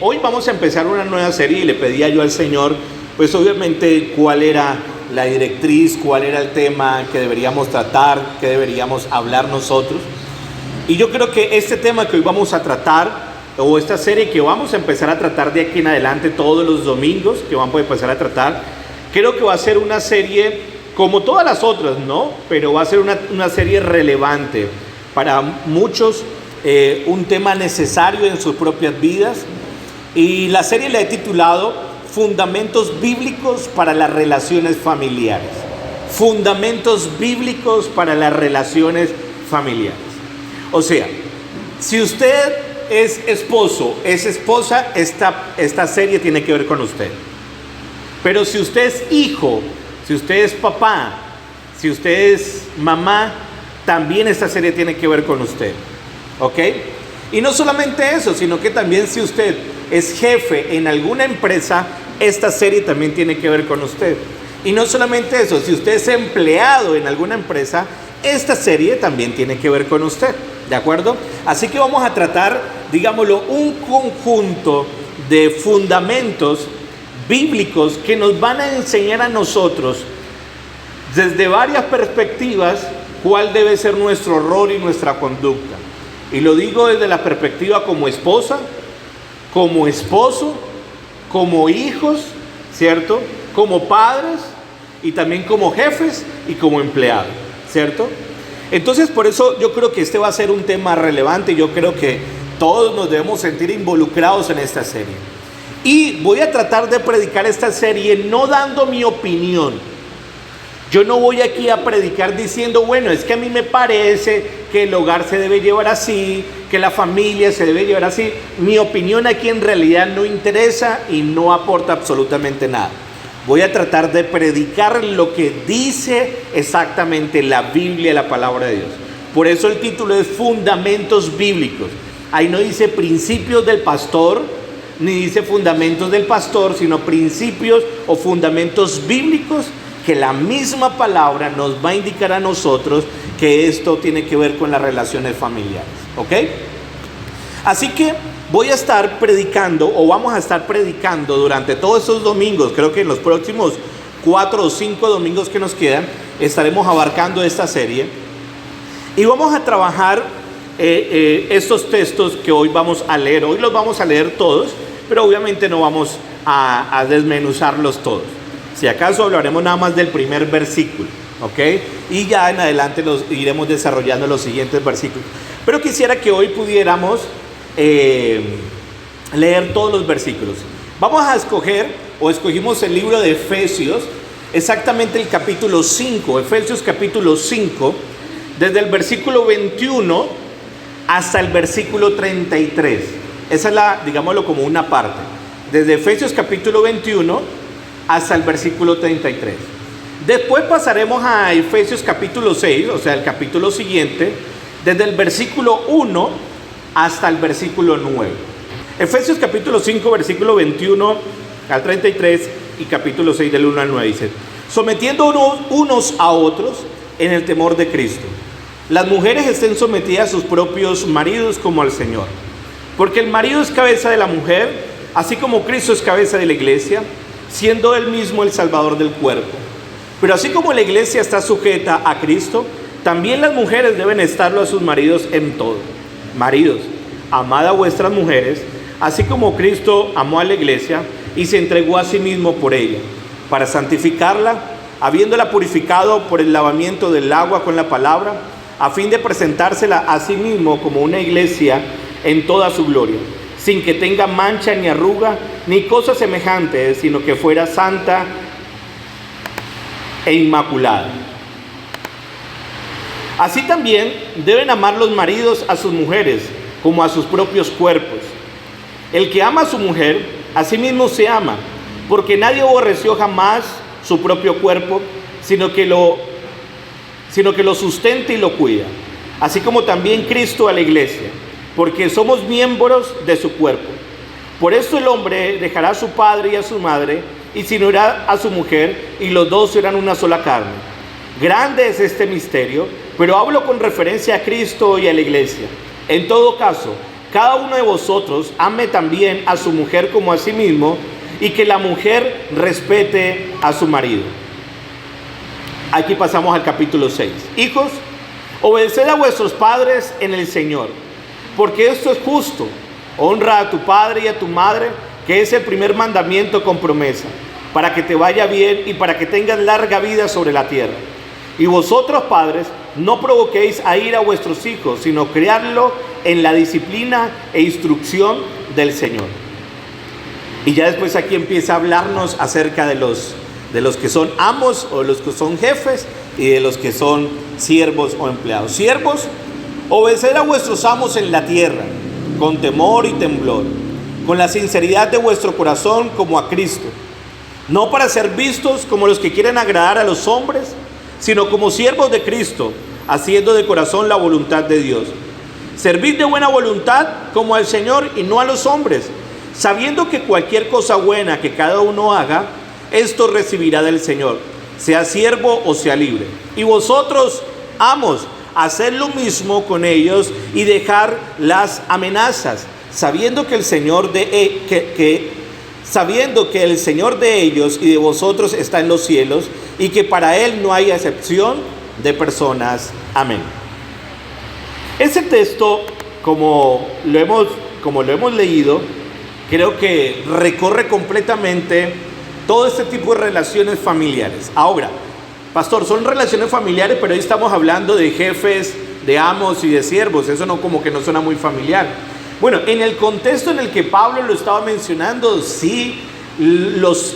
hoy vamos a empezar una nueva serie y le pedía yo al Señor, pues obviamente cuál era la directriz, cuál era el tema que deberíamos tratar, que deberíamos hablar nosotros. Y yo creo que este tema que hoy vamos a tratar, o esta serie que vamos a empezar a tratar de aquí en adelante todos los domingos, que vamos a empezar a tratar, creo que va a ser una serie como todas las otras, ¿no? Pero va a ser una serie relevante para muchos, un tema necesario en sus propias vidas. Y la serie la he titulado Fundamentos Bíblicos para las Relaciones Familiares. Fundamentos Bíblicos para las Relaciones Familiares. O sea, si usted es esposo, es esposa, esta serie tiene que ver con usted. Pero si usted es hijo, si usted es papá, si usted es mamá, también esta serie tiene que ver con usted. ¿Ok? Y no solamente eso, sino que también si usted es jefe en alguna empresa, esta serie también tiene que ver con usted. Y no solamente eso, si usted es empleado en alguna empresa, esta serie también tiene que ver con usted. ¿De acuerdo? Así que vamos a tratar, digámoslo, un conjunto de fundamentos bíblicos que nos van a enseñar a nosotros desde varias perspectivas cuál debe ser nuestro rol y nuestra conducta. Y lo digo desde la perspectiva como esposa, como esposo, como hijos, ¿cierto? Como padres y también como jefes y como empleados, ¿cierto? Entonces, por eso yo creo que este va a ser un tema relevante. Yo creo que todos nos debemos sentir involucrados en esta serie. Y voy a tratar de predicar esta serie no dando mi opinión. Yo no voy aquí a predicar diciendo, bueno, es que a mí me parece que el hogar se debe llevar así, que la familia se debe llevar así. Mi opinión aquí en realidad no interesa y no aporta absolutamente nada. Voy a tratar de predicar lo que dice exactamente la Biblia, la palabra de Dios. Por eso el título es Fundamentos Bíblicos. Ahí no dice principios del pastor, ni dice fundamentos del pastor, sino principios o fundamentos bíblicos que la misma palabra nos va a indicar a nosotros que esto tiene que ver con las relaciones familiares. ¿Ok? Así que voy a estar predicando, o vamos a estar predicando durante todos estos domingos. Creo que en los próximos 4 o 5 domingos que nos quedan estaremos abarcando esta serie y vamos a trabajar estos textos que hoy vamos a leer. Hoy los vamos a leer todos, pero obviamente no vamos a desmenuzarlos todos. Si acaso hablaremos nada más del primer versículo, ¿ok? Y ya en adelante los iremos desarrollando los siguientes versículos. Pero quisiera que hoy pudiéramos leer todos los versículos. Vamos a escoger, o escogimos el libro de Efesios, exactamente el capítulo 5, Efesios capítulo 5, desde el versículo 21 hasta el versículo 33. Esa es la, digámoslo como una parte, desde Efesios capítulo 21 hasta el versículo 33. Después pasaremos a Efesios capítulo 6, o sea, el capítulo siguiente, desde el versículo 1 hasta el versículo 9. Efesios capítulo 5, versículo 21 al 33 y capítulo 6 del 1 al 9 dice: sometiendo unos a otros en el temor de Cristo. Las mujeres estén sometidas a sus propios maridos como al Señor. Porque el marido es cabeza de la mujer, así como Cristo es cabeza de la iglesia, siendo él mismo el Salvador del cuerpo. Pero así como la iglesia está sujeta a Cristo, también las mujeres deben estarlo a sus maridos en todo. Maridos, amad a vuestras mujeres, así como Cristo amó a la iglesia y se entregó a sí mismo por ella, para santificarla, habiéndola purificado por el lavamiento del agua con la palabra, a fin de presentársela a sí mismo como una iglesia en toda su gloria, sin que tenga mancha ni arruga, ni cosa semejante, sino que fuera santa e inmaculada. Así también deben amar los maridos a sus mujeres como a sus propios cuerpos. El que ama a su mujer, a sí mismo se ama, porque nadie aborreció jamás su propio cuerpo, sino que lo sustenta y lo cuida, así como también Cristo a la iglesia, porque somos miembros de su cuerpo. Por esto el hombre dejará a su padre y a su madre, y se unirá a su mujer, y los dos serán una sola carne. Grande es este misterio, pero hablo con referencia a Cristo y a la iglesia. En todo caso, cada uno de vosotros ame también a su mujer como a sí mismo, y que la mujer respete a su marido. Aquí pasamos al capítulo 6. Hijos, obedeced a vuestros padres en el Señor, porque esto es justo. Honra a tu padre y a tu madre, que es el primer mandamiento con promesa, para que te vaya bien y para que tengas larga vida sobre la tierra. Y vosotros, padres, no provoquéis a ira a vuestros hijos, sino criadlo en la disciplina e instrucción del Señor. Y ya después aquí empieza a hablarnos acerca de los que son amos o de los que son jefes y de los que son siervos o empleados. Siervos, obedeced a vuestros amos en la tierra, con temor y temblor, con la sinceridad de vuestro corazón como a Cristo, no para ser vistos como los que quieren agradar a los hombres, sino como siervos de Cristo, haciendo de corazón la voluntad de Dios. Servid de buena voluntad como al Señor y no a los hombres, sabiendo que cualquier cosa buena que cada uno haga, esto recibirá del Señor, sea siervo o sea libre. Y vosotros, amos, haced lo mismo con ellos y dejar las amenazas, sabiendo que el Señor sabiendo que el Señor de ellos y de vosotros está en los cielos, y que para Él no hay excepción de personas. Amén. Ese texto, como lo hemos leído, creo que recorre completamente todo este tipo de relaciones familiares. Ahora, pastor, son relaciones familiares, pero hoy estamos hablando de jefes, de amos y de siervos. Eso no, como que no suena muy familiar. Bueno, en el contexto en el que Pablo lo estaba mencionando, sí, los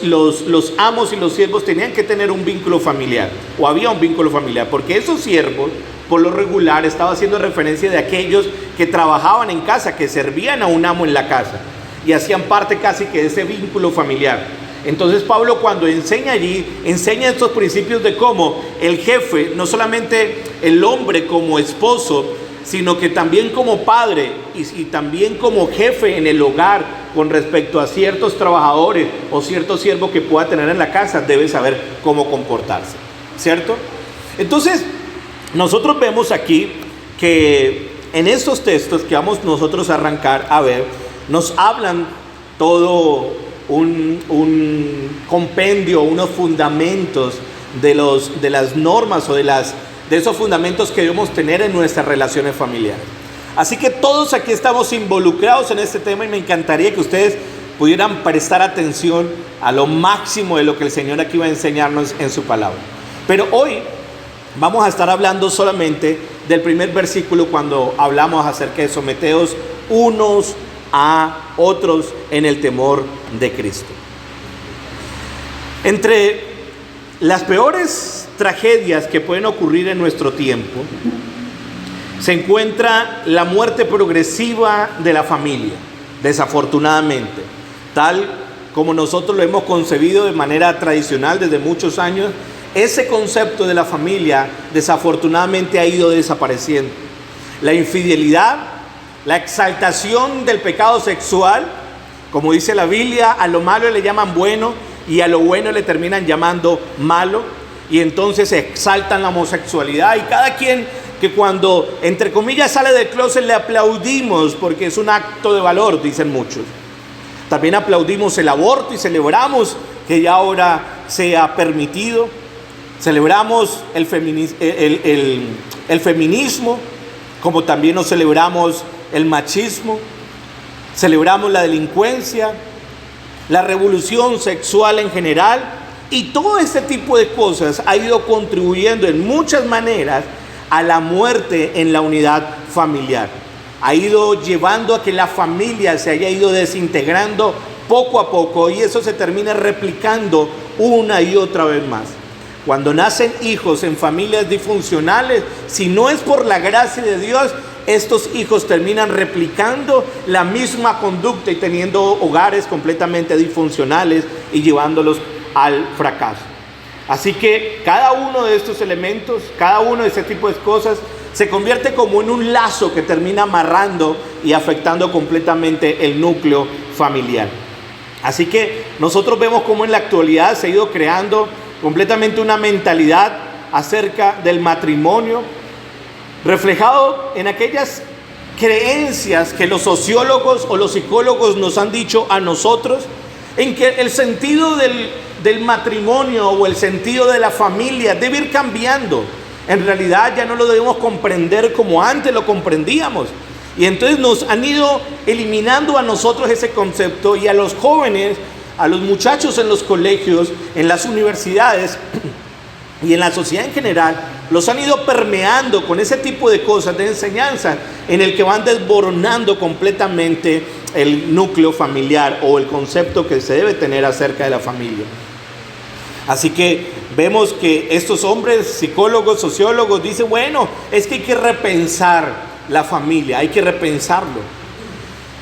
amos y los siervos tenían que tener un vínculo familiar, o había un vínculo familiar, porque esos siervos, por lo regular, estaba haciendo referencia de aquellos que trabajaban en casa, que servían a un amo en la casa, y hacían parte casi que de ese vínculo familiar. Entonces Pablo, cuando enseña allí, enseña estos principios de cómo el jefe, no solamente el hombre como esposo, sino que también como padre y también como jefe en el hogar con respecto a ciertos trabajadores o ciertos siervos que pueda tener en la casa, debe saber cómo comportarse, ¿cierto? Entonces, nosotros vemos aquí que en estos textos que vamos nosotros a arrancar a ver, nos hablan todo un compendio, unos fundamentos de las normas o de esos fundamentos que debemos tener en nuestras relaciones familiares. Así que todos aquí estamos involucrados en este tema y me encantaría que ustedes pudieran prestar atención a lo máximo de lo que el Señor aquí va a enseñarnos en su palabra. Pero hoy vamos a estar hablando solamente del primer versículo cuando hablamos acerca de someteos unos a otros en el temor de Cristo. Entre las peores tragedias que pueden ocurrir en nuestro tiempo se encuentra la muerte progresiva de la familia, desafortunadamente, tal como nosotros lo hemos concebido de manera tradicional desde muchos años. Ese concepto de la familia desafortunadamente ha ido desapareciendo. La infidelidad, la exaltación del pecado sexual, como dice la Biblia, a lo malo le llaman bueno y a lo bueno le terminan llamando malo, y entonces se exaltan la homosexualidad, y cada quien que cuando entre comillas sale del closet le aplaudimos porque es un acto de valor, dicen muchos. También aplaudimos el aborto y celebramos que ya ahora sea permitido. Celebramos el feminismo, como también nos celebramos el machismo. Celebramos la delincuencia, la revolución sexual en general, y todo este tipo de cosas ha ido contribuyendo en muchas maneras a la muerte en la unidad familiar. Ha ido llevando a que la familia se haya ido desintegrando poco a poco, y eso se termina replicando una y otra vez más. Cuando nacen hijos en familias disfuncionales, si no es por la gracia de Dios, estos hijos terminan replicando la misma conducta y teniendo hogares completamente disfuncionales y llevándolos al fracaso. Así que cada uno de estos elementos, cada uno de este tipo de cosas se convierte como en un lazo que termina amarrando y afectando completamente el núcleo familiar. Así que nosotros vemos cómo en la actualidad se ha ido creando completamente una mentalidad acerca del matrimonio, reflejado en aquellas creencias que los sociólogos o los psicólogos nos han dicho a nosotros, en que el sentido del matrimonio o el sentido de la familia debe ir cambiando. En realidad ya no lo debemos comprender como antes lo comprendíamos. Y entonces nos han ido eliminando a nosotros ese concepto, y a los jóvenes, a los muchachos en los colegios, en las universidades y en la sociedad en general, los han ido permeando con ese tipo de cosas de enseñanza, en el que van desboronando completamente el núcleo familiar o el concepto que se debe tener acerca de la familia. Así que vemos que estos hombres, psicólogos, sociólogos, dicen, bueno, es que hay que repensar la familia, hay que repensarlo.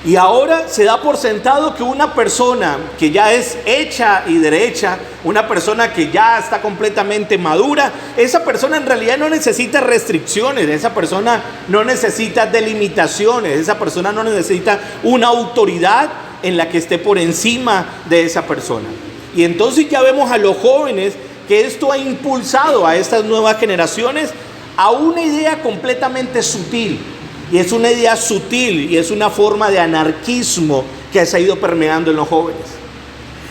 Y ahora se da por sentado que una persona que ya es hecha y derecha, una persona que ya está completamente madura, esa persona en realidad no necesita restricciones, esa persona no necesita delimitaciones, esa persona no necesita una autoridad en la que esté por encima de esa persona. Y entonces ya vemos a los jóvenes que esto ha impulsado a estas nuevas generaciones a una idea completamente sutil. Y es una idea sutil y es una forma de anarquismo que se ha ido permeando en los jóvenes.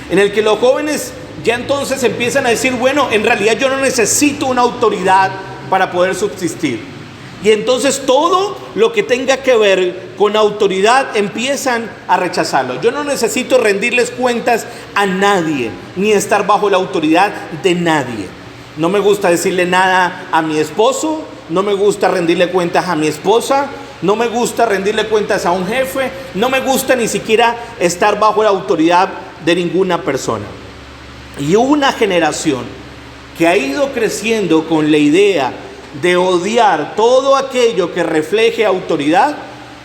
En el que los jóvenes ya entonces empiezan a decir, bueno, en realidad yo no necesito una autoridad para poder subsistir. Y entonces todo lo que tenga que ver con autoridad empiezan a rechazarlo. Yo no necesito rendirles cuentas a nadie, ni estar bajo la autoridad de nadie. No me gusta decirle nada a mi esposo, no me gusta rendirle cuentas a mi esposa, no me gusta rendirle cuentas a un jefe, no me gusta ni siquiera estar bajo la autoridad de ninguna persona. Y una generación que ha ido creciendo con la idea de odiar todo aquello que refleje autoridad,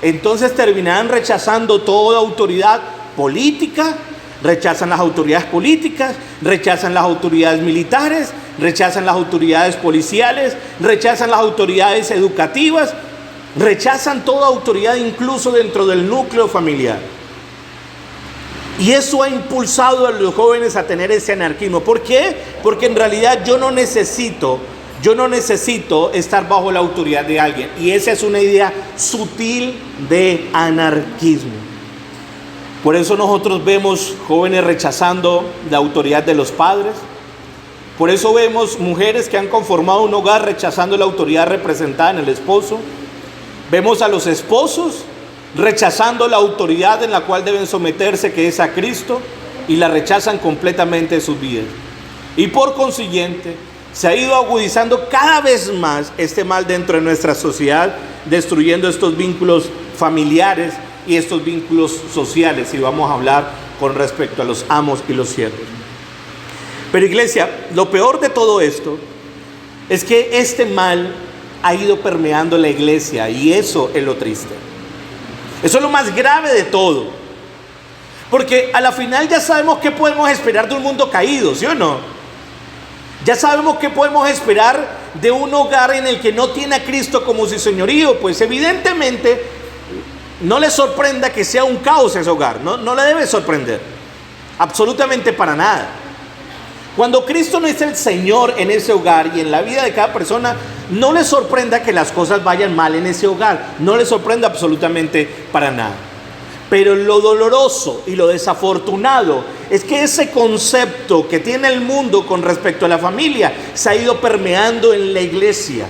entonces terminarán rechazando toda autoridad política, rechazan las autoridades políticas, rechazan las autoridades militares, rechazan las autoridades policiales, rechazan las autoridades educativas, rechazan toda autoridad incluso dentro del núcleo familiar. Y eso ha impulsado a los jóvenes a tener ese anarquismo. ¿Por qué? Porque en realidad yo no necesito estar bajo la autoridad de alguien. Y esa es una idea sutil de anarquismo. Por eso nosotros vemos jóvenes rechazando la autoridad de los padres. Por eso vemos mujeres que han conformado un hogar rechazando la autoridad representada en el esposo. Vemos a los esposos rechazando la autoridad en la cual deben someterse, que es a Cristo, y la rechazan completamente de sus vidas. Y por consiguiente, se ha ido agudizando cada vez más este mal dentro de nuestra sociedad, destruyendo estos vínculos familiares y estos vínculos sociales, y vamos a hablar con respecto a los amos y los siervos. Pero iglesia, lo peor de todo esto es que este mal ha ido permeando la iglesia, y eso es lo triste. Eso es lo más grave de todo, porque a la final ya sabemos qué podemos esperar de un mundo caído, ¿sí o no? Ya sabemos qué podemos esperar de un hogar en el que no tiene a Cristo como su señorío. Pues evidentemente no le sorprenda que sea un caos ese hogar, no le debe sorprender, absolutamente para nada. Cuando Cristo no es el Señor en ese hogar y en la vida de cada persona, no le sorprenda que las cosas vayan mal en ese hogar, no le sorprenda absolutamente para nada. Pero lo doloroso y lo desafortunado es que ese concepto que tiene el mundo con respecto a la familia se ha ido permeando en la iglesia.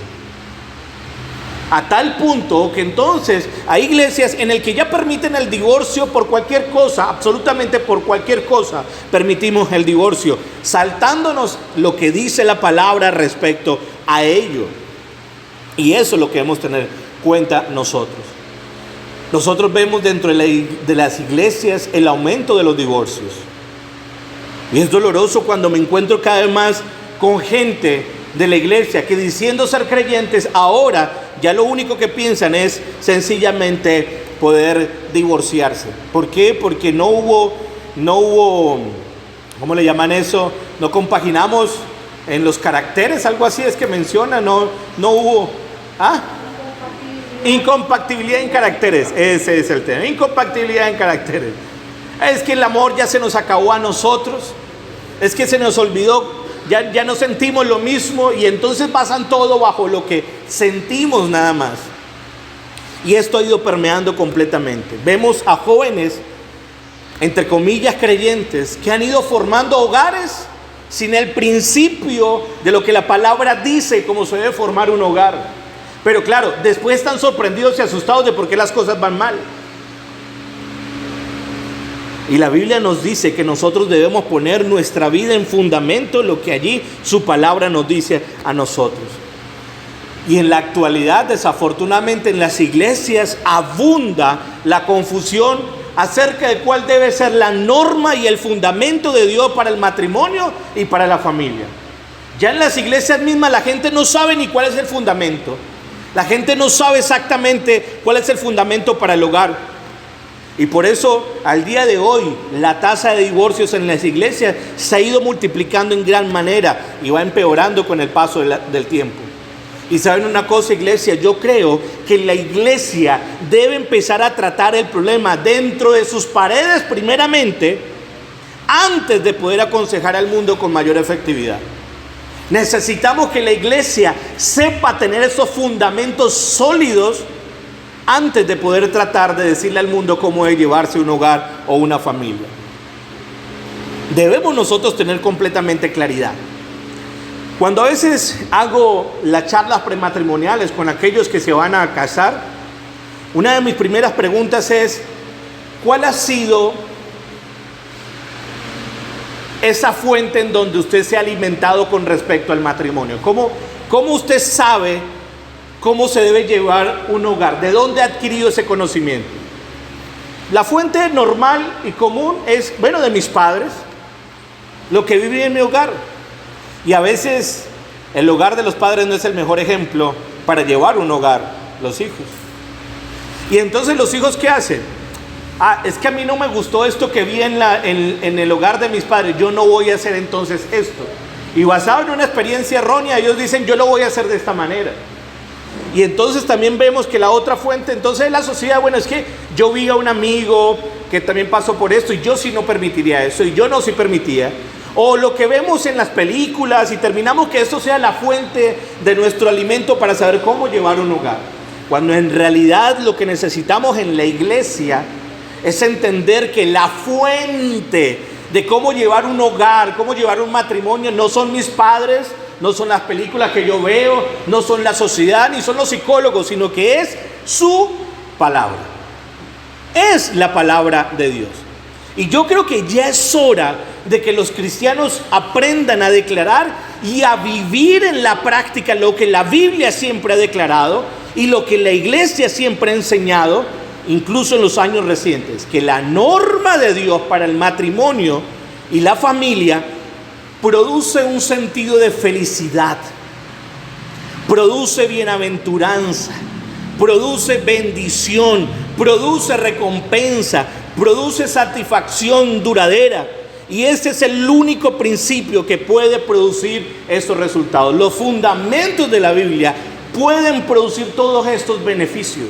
A tal punto que entonces hay iglesias en las que ya permiten el divorcio por cualquier cosa, absolutamente por cualquier cosa permitimos el divorcio, saltándonos lo que dice la palabra respecto a ello. Y eso es lo que debemos tener cuenta nosotros. Nosotros vemos dentro de las iglesias el aumento de los divorcios. Y es doloroso cuando me encuentro cada vez más con gente de la iglesia que, diciendo ser creyentes, ahora ya lo único que piensan es sencillamente poder divorciarse. ¿Por qué? Porque no hubo, ¿cómo le llaman eso? No compaginamos en los caracteres, algo así es que menciona, no hubo, incompatibilidad en caracteres, ese es el tema, incompatibilidad en caracteres. Es que el amor ya se nos acabó a nosotros, es que se nos olvidó, ya no sentimos lo mismo, y entonces basan todo bajo lo que sentimos nada más. Y esto ha ido permeando completamente. Vemos a jóvenes, entre comillas creyentes, que han ido formando hogares sin el principio de lo que la palabra dice, cómo se debe formar un hogar. Pero claro, después están sorprendidos y asustados de por qué las cosas van mal. Y la Biblia nos dice que nosotros debemos poner nuestra vida en fundamento, lo que allí su palabra nos dice a nosotros. Y en la actualidad, desafortunadamente, en las iglesias abunda la confusión acerca de cuál debe ser la norma y el fundamento de Dios para el matrimonio y para la familia. Ya en las iglesias mismas la gente no sabe ni cuál es el fundamento. La gente no sabe exactamente cuál es el fundamento para el hogar. Y por eso, al día de hoy, la tasa de divorcios en las iglesias se ha ido multiplicando en gran manera y va empeorando con el paso del tiempo. Y saben una cosa, iglesia, yo creo que la iglesia debe empezar a tratar el problema dentro de sus paredes primeramente, antes de poder aconsejar al mundo con mayor efectividad. Necesitamos que la iglesia sepa tener esos fundamentos sólidos antes de poder tratar de decirle al mundo cómo debe llevarse un hogar o una familia. Debemos nosotros tener completamente claridad. Cuando a veces hago las charlas prematrimoniales con aquellos que se van a casar, una de mis primeras preguntas es: ¿cuál ha sido esa fuente en donde usted se ha alimentado con respecto al matrimonio? ¿Cómo usted sabe cómo se debe llevar un hogar? ¿De dónde ha adquirido ese conocimiento? La fuente normal y común es, de mis padres, lo que viví en mi hogar. Y a veces el hogar de los padres no es el mejor ejemplo para llevar un hogar, los hijos. Y entonces los hijos, ¿qué hacen? Es que a mí no me gustó esto que vi en el hogar de mis padres, yo no voy a hacer entonces esto. Y basado en una experiencia errónea, ellos dicen, yo lo voy a hacer de esta manera. Y entonces también vemos que la otra fuente, entonces la sociedad, es que yo vi a un amigo que también pasó por esto y yo sí no permitiría eso, y yo no sí permitía. O lo que vemos en las películas y terminamos que esto sea la fuente de nuestro alimento para saber cómo llevar un hogar. Cuando en realidad lo que necesitamos en la iglesia es entender que la fuente de cómo llevar un hogar, cómo llevar un matrimonio, no son mis padres, no son las películas que yo veo, no son la sociedad, ni son los psicólogos, sino que es su palabra. Es la palabra de Dios. Y yo creo que ya es hora de que los cristianos aprendan a declarar y a vivir en la práctica lo que la Biblia siempre ha declarado y lo que la iglesia siempre ha enseñado, incluso en los años recientes, que la norma de Dios para el matrimonio y la familia produce un sentido de felicidad, produce bienaventuranza, produce bendición, produce recompensa, produce satisfacción duradera. Y ese es el único principio que puede producir estos resultados. Los fundamentos de la Biblia pueden producir todos estos beneficios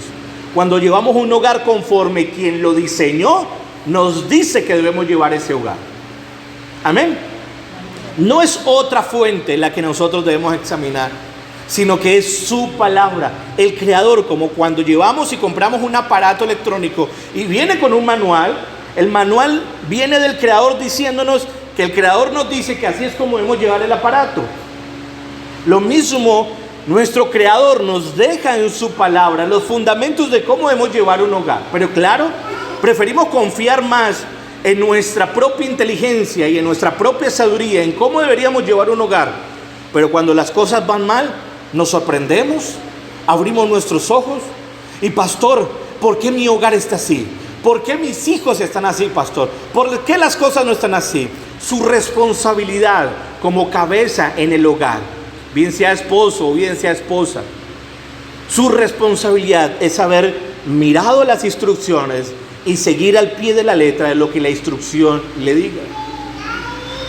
cuando llevamos un hogar conforme quien lo diseñó nos dice que debemos llevar ese hogar. Amén. No es otra fuente la que nosotros debemos examinar, sino que es su palabra. El Creador, como cuando llevamos y compramos un aparato electrónico y viene con un manual, el manual viene del Creador diciéndonos que el Creador nos dice que así es como debemos llevar el aparato. Lo mismo, nuestro Creador nos deja en su palabra los fundamentos de cómo debemos llevar un hogar. Pero claro, preferimos confiar más en nuestra propia inteligencia y en nuestra propia sabiduría, en cómo deberíamos llevar un hogar. Pero cuando las cosas van mal, nos sorprendemos, abrimos nuestros ojos y: pastor, ¿por qué mi hogar está así? ¿Por qué mis hijos están así, pastor? ¿Por qué las cosas no están así? Su responsabilidad como cabeza en el hogar, bien sea esposo o bien sea esposa, su responsabilidad es haber mirado las instrucciones y seguir al pie de la letra de lo que la instrucción le diga.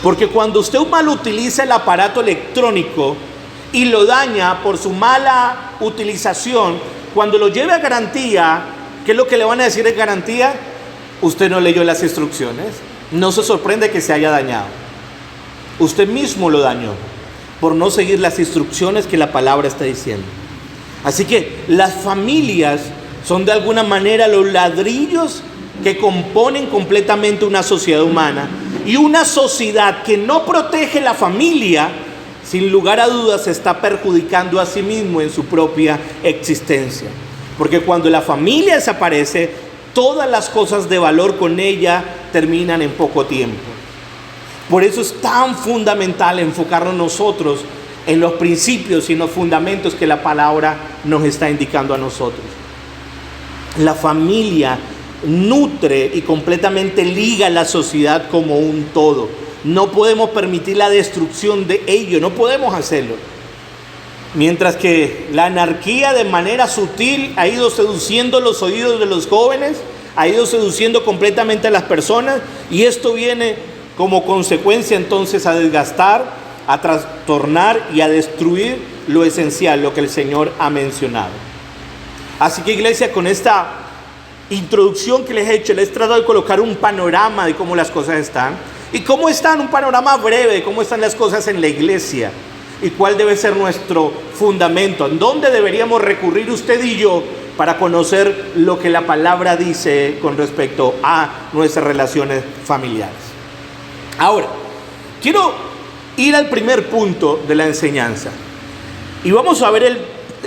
Porque cuando usted mal utiliza el aparato electrónico y lo daña por su mala utilización, cuando lo lleve a garantía, ¿qué es lo que le van a decir en garantía? Usted no leyó las instrucciones. No se sorprende que se haya dañado. Usted mismo lo dañó por no seguir las instrucciones que la palabra está diciendo. Así que las familias Son de alguna manera los ladrillos que componen completamente una sociedad humana. Y una sociedad que no protege la familia, sin lugar a dudas, se está perjudicando a sí mismo en su propia existencia. Porque cuando la familia desaparece, todas las cosas de valor con ella terminan en poco tiempo. Por eso es tan fundamental enfocarnos nosotros en los principios y en los fundamentos que la palabra nos está indicando a nosotros. La familia nutre y completamente liga a la sociedad como un todo. No podemos permitir la destrucción de ello, no podemos hacerlo. Mientras que la anarquía de manera sutil ha ido seduciendo los oídos de los jóvenes, ha ido seduciendo completamente a las personas, y esto viene como consecuencia entonces a desgastar, a trastornar y a destruir lo esencial, lo que el Señor ha mencionado. Así que, iglesia, con esta introducción que les he hecho, les he tratado de colocar un panorama de cómo las cosas están y cómo están, un panorama breve de cómo están las cosas en la iglesia y cuál debe ser nuestro fundamento, en dónde deberíamos recurrir usted y yo para conocer lo que la palabra dice con respecto a nuestras relaciones familiares. Ahora, quiero ir al primer punto de la enseñanza y vamos a ver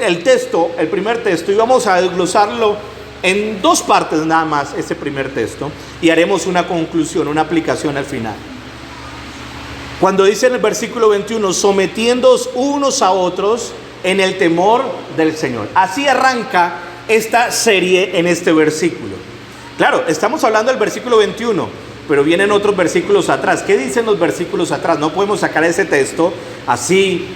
el texto, el primer texto, y vamos a desglosarlo en dos partes nada más, este primer texto, y haremos una conclusión, una aplicación al final. Cuando dice en el versículo 21, sometiéndoos unos a otros en el temor del Señor. Así arranca esta serie en este versículo. Claro, estamos hablando del versículo 21, pero vienen otros versículos atrás. ¿Qué dicen los versículos atrás? No podemos sacar ese texto así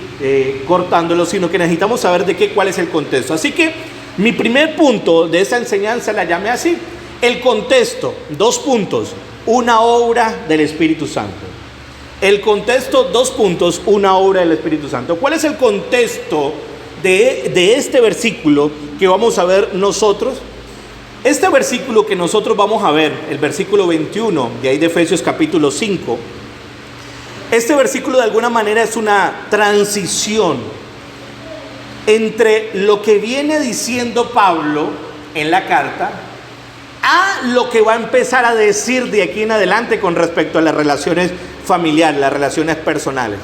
cortándolo, sino que necesitamos saber cuál es el contexto. Así que mi primer punto de esta enseñanza la llamé así: el contexto, 2 puntos, una obra del Espíritu Santo. El contexto, 2 puntos, una obra del Espíritu Santo. ¿Cuál es el contexto de este versículo que vamos a ver nosotros? Este versículo que nosotros vamos a ver, el versículo 21, de ahí de Efesios capítulo 5, este versículo de alguna manera es una transición entre lo que viene diciendo Pablo en la carta a lo que va a empezar a decir de aquí en adelante con respecto a las relaciones familiares, las relaciones personales,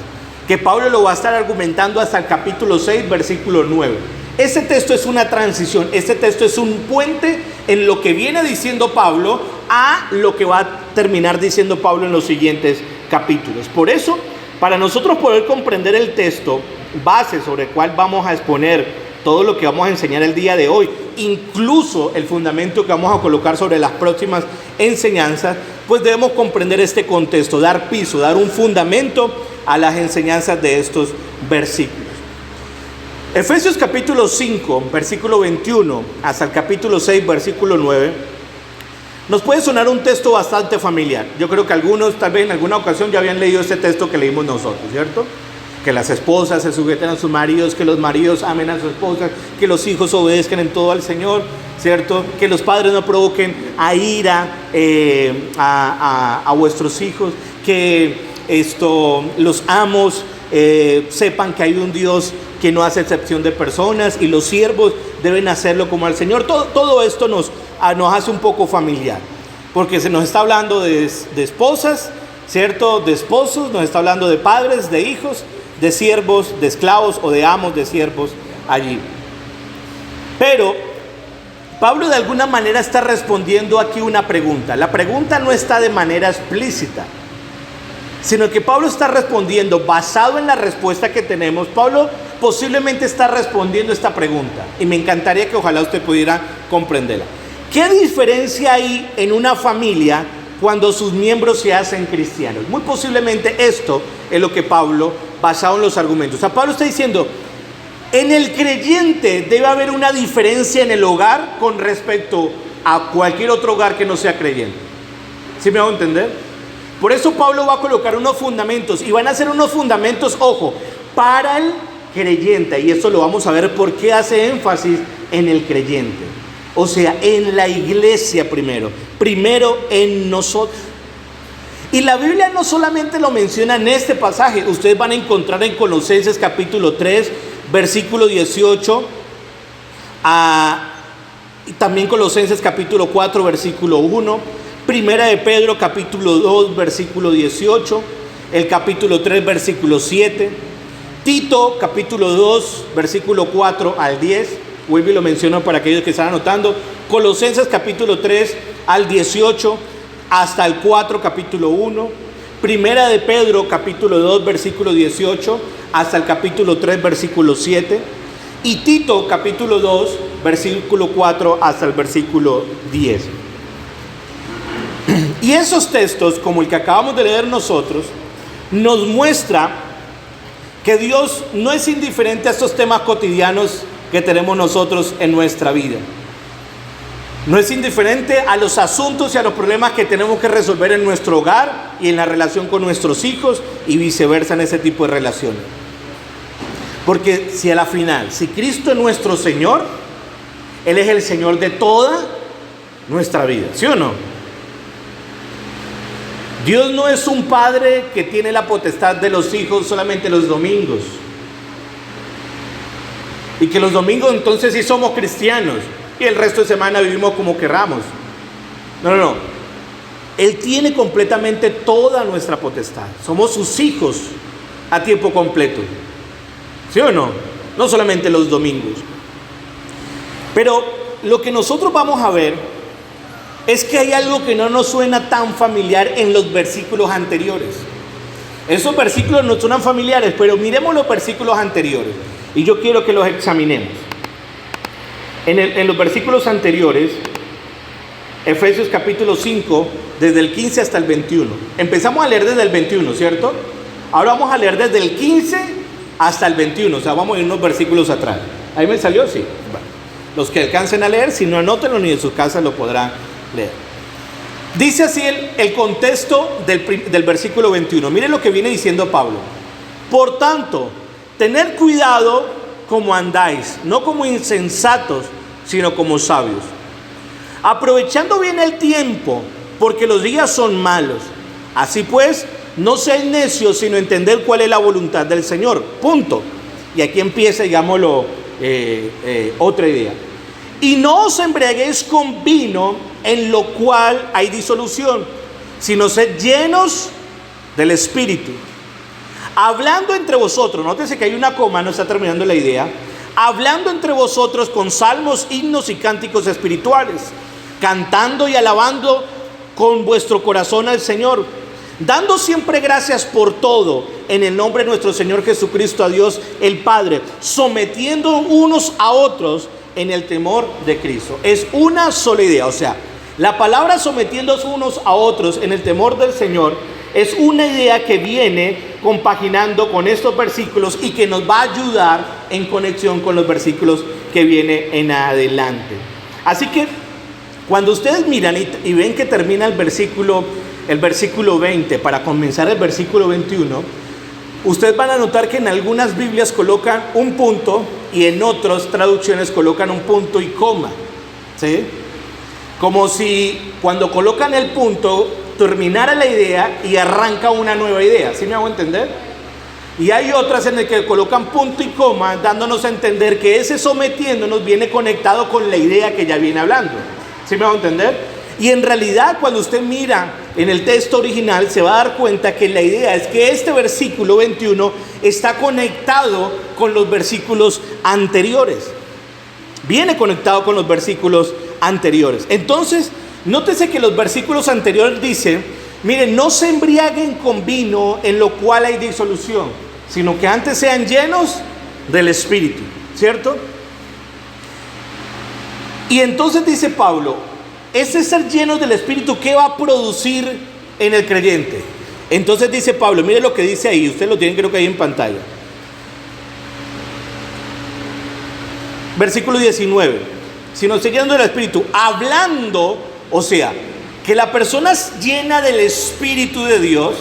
que Pablo lo va a estar argumentando hasta el capítulo 6, versículo 9. Este texto es una transición, este texto es un puente en lo que viene diciendo Pablo a lo que va a terminar diciendo Pablo en los siguientes capítulos. Por eso, para nosotros poder comprender el texto base sobre el cual vamos a exponer todo lo que vamos a enseñar el día de hoy, incluso el fundamento que vamos a colocar sobre las próximas enseñanzas, pues debemos comprender este contexto, dar piso, dar un fundamento a las enseñanzas de estos versículos. Efesios capítulo 5, versículo 21, hasta el capítulo 6, versículo 9, nos puede sonar un texto bastante familiar. Yo creo que algunos, tal vez en alguna ocasión, ya habían leído este texto que leímos nosotros, ¿cierto? Que las esposas se sujeten a sus maridos, que los maridos amen a sus esposas, que los hijos obedezcan en todo al Señor, ¿cierto? Que los padres no provoquen a ira a vuestros hijos, que los amos sepan que hay un Dios que no hace excepción de personas y los siervos deben hacerlo como al Señor. Todo esto nos hace un poco familiar, porque se nos está hablando de esposas, ¿cierto? De esposos, nos está hablando de padres, de hijos, de siervos, de esclavos o de amos de siervos allí. Pero Pablo de alguna manera está respondiendo aquí una pregunta. La pregunta no está de manera explícita, sino que Pablo está respondiendo basado en la respuesta que tenemos. Pablo posiblemente está respondiendo esta pregunta y me encantaría que ojalá usted pudiera comprenderla. ¿Qué diferencia hay en una familia cuando sus miembros se hacen cristianos? Muy posiblemente esto es lo que Pablo, basado en los argumentos. O sea, Pablo está diciendo, en el creyente debe haber una diferencia en el hogar con respecto a cualquier otro hogar que no sea creyente. ¿Sí me hago entender? Por eso Pablo va a colocar unos fundamentos, y van a ser unos fundamentos, ojo, para el creyente, y esto lo vamos a ver por qué hace énfasis en el creyente. O sea, en la iglesia primero en nosotros. Y la Biblia no solamente lo menciona en este pasaje, ustedes van a encontrar en Colosenses capítulo 3, versículo 18 Y también Colosenses capítulo 4, versículo 1. Primera de Pedro capítulo 2, versículo 18. El capítulo 3, versículo 7. Tito capítulo 2, versículo 4 al 10. Vuelvo y lo menciono para aquellos que están anotando. Colosenses capítulo 3 al 18 hasta el 4 capítulo 1. Primera de Pedro capítulo 2 versículo 18 hasta el capítulo 3 versículo 7. Y Tito capítulo 2 versículo 4 hasta el versículo 10. Y esos textos, como el que acabamos de leer nosotros, nos muestra que Dios no es indiferente a estos temas cotidianos que tenemos nosotros en nuestra vida. No es indiferente a los asuntos y a los problemas que tenemos que resolver en nuestro hogar y en la relación con nuestros hijos y viceversa en ese tipo de relaciones. Porque si a la final, si Cristo es nuestro Señor, Él es el Señor de toda nuestra vida, ¿sí o no? Dios no es un padre que tiene la potestad de los hijos solamente los domingos. Y que los domingos entonces sí somos cristianos y el resto de semana vivimos como querramos. No. Él tiene completamente toda nuestra potestad. Somos sus hijos a tiempo completo. ¿Sí o no? No solamente los domingos. Pero lo que nosotros vamos a ver es que hay algo que no nos suena tan familiar en los versículos anteriores. Esos versículos no suenan familiares, pero miremos los versículos anteriores. Y yo quiero que los examinemos. En los versículos anteriores, Efesios capítulo 5, desde el 15 hasta el 21. Empezamos a leer desde el 21, ¿cierto? Ahora vamos a leer desde el 15 hasta el 21. O sea, vamos a ir unos versículos atrás. ¿Ahí me salió? Sí. Bueno, los que alcancen a leer, si no anótenlo ni en sus casas lo podrán leer. Dice así el contexto del versículo 21. Miren lo que viene diciendo Pablo. Por tanto, tened cuidado como andáis, no como insensatos, sino como sabios, aprovechando bien el tiempo, porque los días son malos. Así pues, no seáis necios, sino entender cuál es la voluntad del Señor. Punto. Y aquí empieza, digámoslo, otra idea. Y no os embriaguéis con vino, en lo cual hay disolución, sino sed llenos del Espíritu, hablando entre vosotros. Nótese que hay una coma, no está terminando la idea. Hablando entre vosotros con salmos, himnos y cánticos espirituales, cantando y alabando con vuestro corazón al Señor, dando siempre gracias por todo en el nombre de nuestro Señor Jesucristo a Dios el Padre, sometiendo unos a otros en el temor de Cristo. Es una sola idea. O sea, la palabra sometiéndose unos a otros en el temor del Señor es una idea que viene compaginando con estos versículos y que nos va a ayudar en conexión con los versículos que vienen en adelante. Así que cuando ustedes miran y ven que termina el versículo 20 para comenzar el versículo 21, ustedes van a notar que en algunas Biblias colocan un punto y en otras traducciones colocan un punto y coma, ¿sí? Como si cuando colocan el punto terminara la idea y arranca una nueva idea. ¿Sí me hago entender? Y hay otras en las que colocan punto y coma, dándonos a entender que ese sometiéndonos viene conectado con la idea que ya viene hablando. ¿Sí me hago entender? Y en realidad, cuando usted mira en el texto original, se va a dar cuenta que la idea es que este versículo 21 está conectado con los versículos anteriores. Viene conectado con los versículos anteriores. Entonces, nótese que los versículos anteriores dicen, miren, no se embriaguen con vino en lo cual hay disolución, sino que antes sean llenos del Espíritu, ¿cierto? Y entonces dice Pablo, ese ser llenos del Espíritu, ¿qué va a producir en el creyente? Entonces dice Pablo, mire lo que dice ahí, ustedes lo tienen creo que ahí en pantalla. Versículo 19, sino llenos del Espíritu, hablando, o sea, que la persona llena del Espíritu de Dios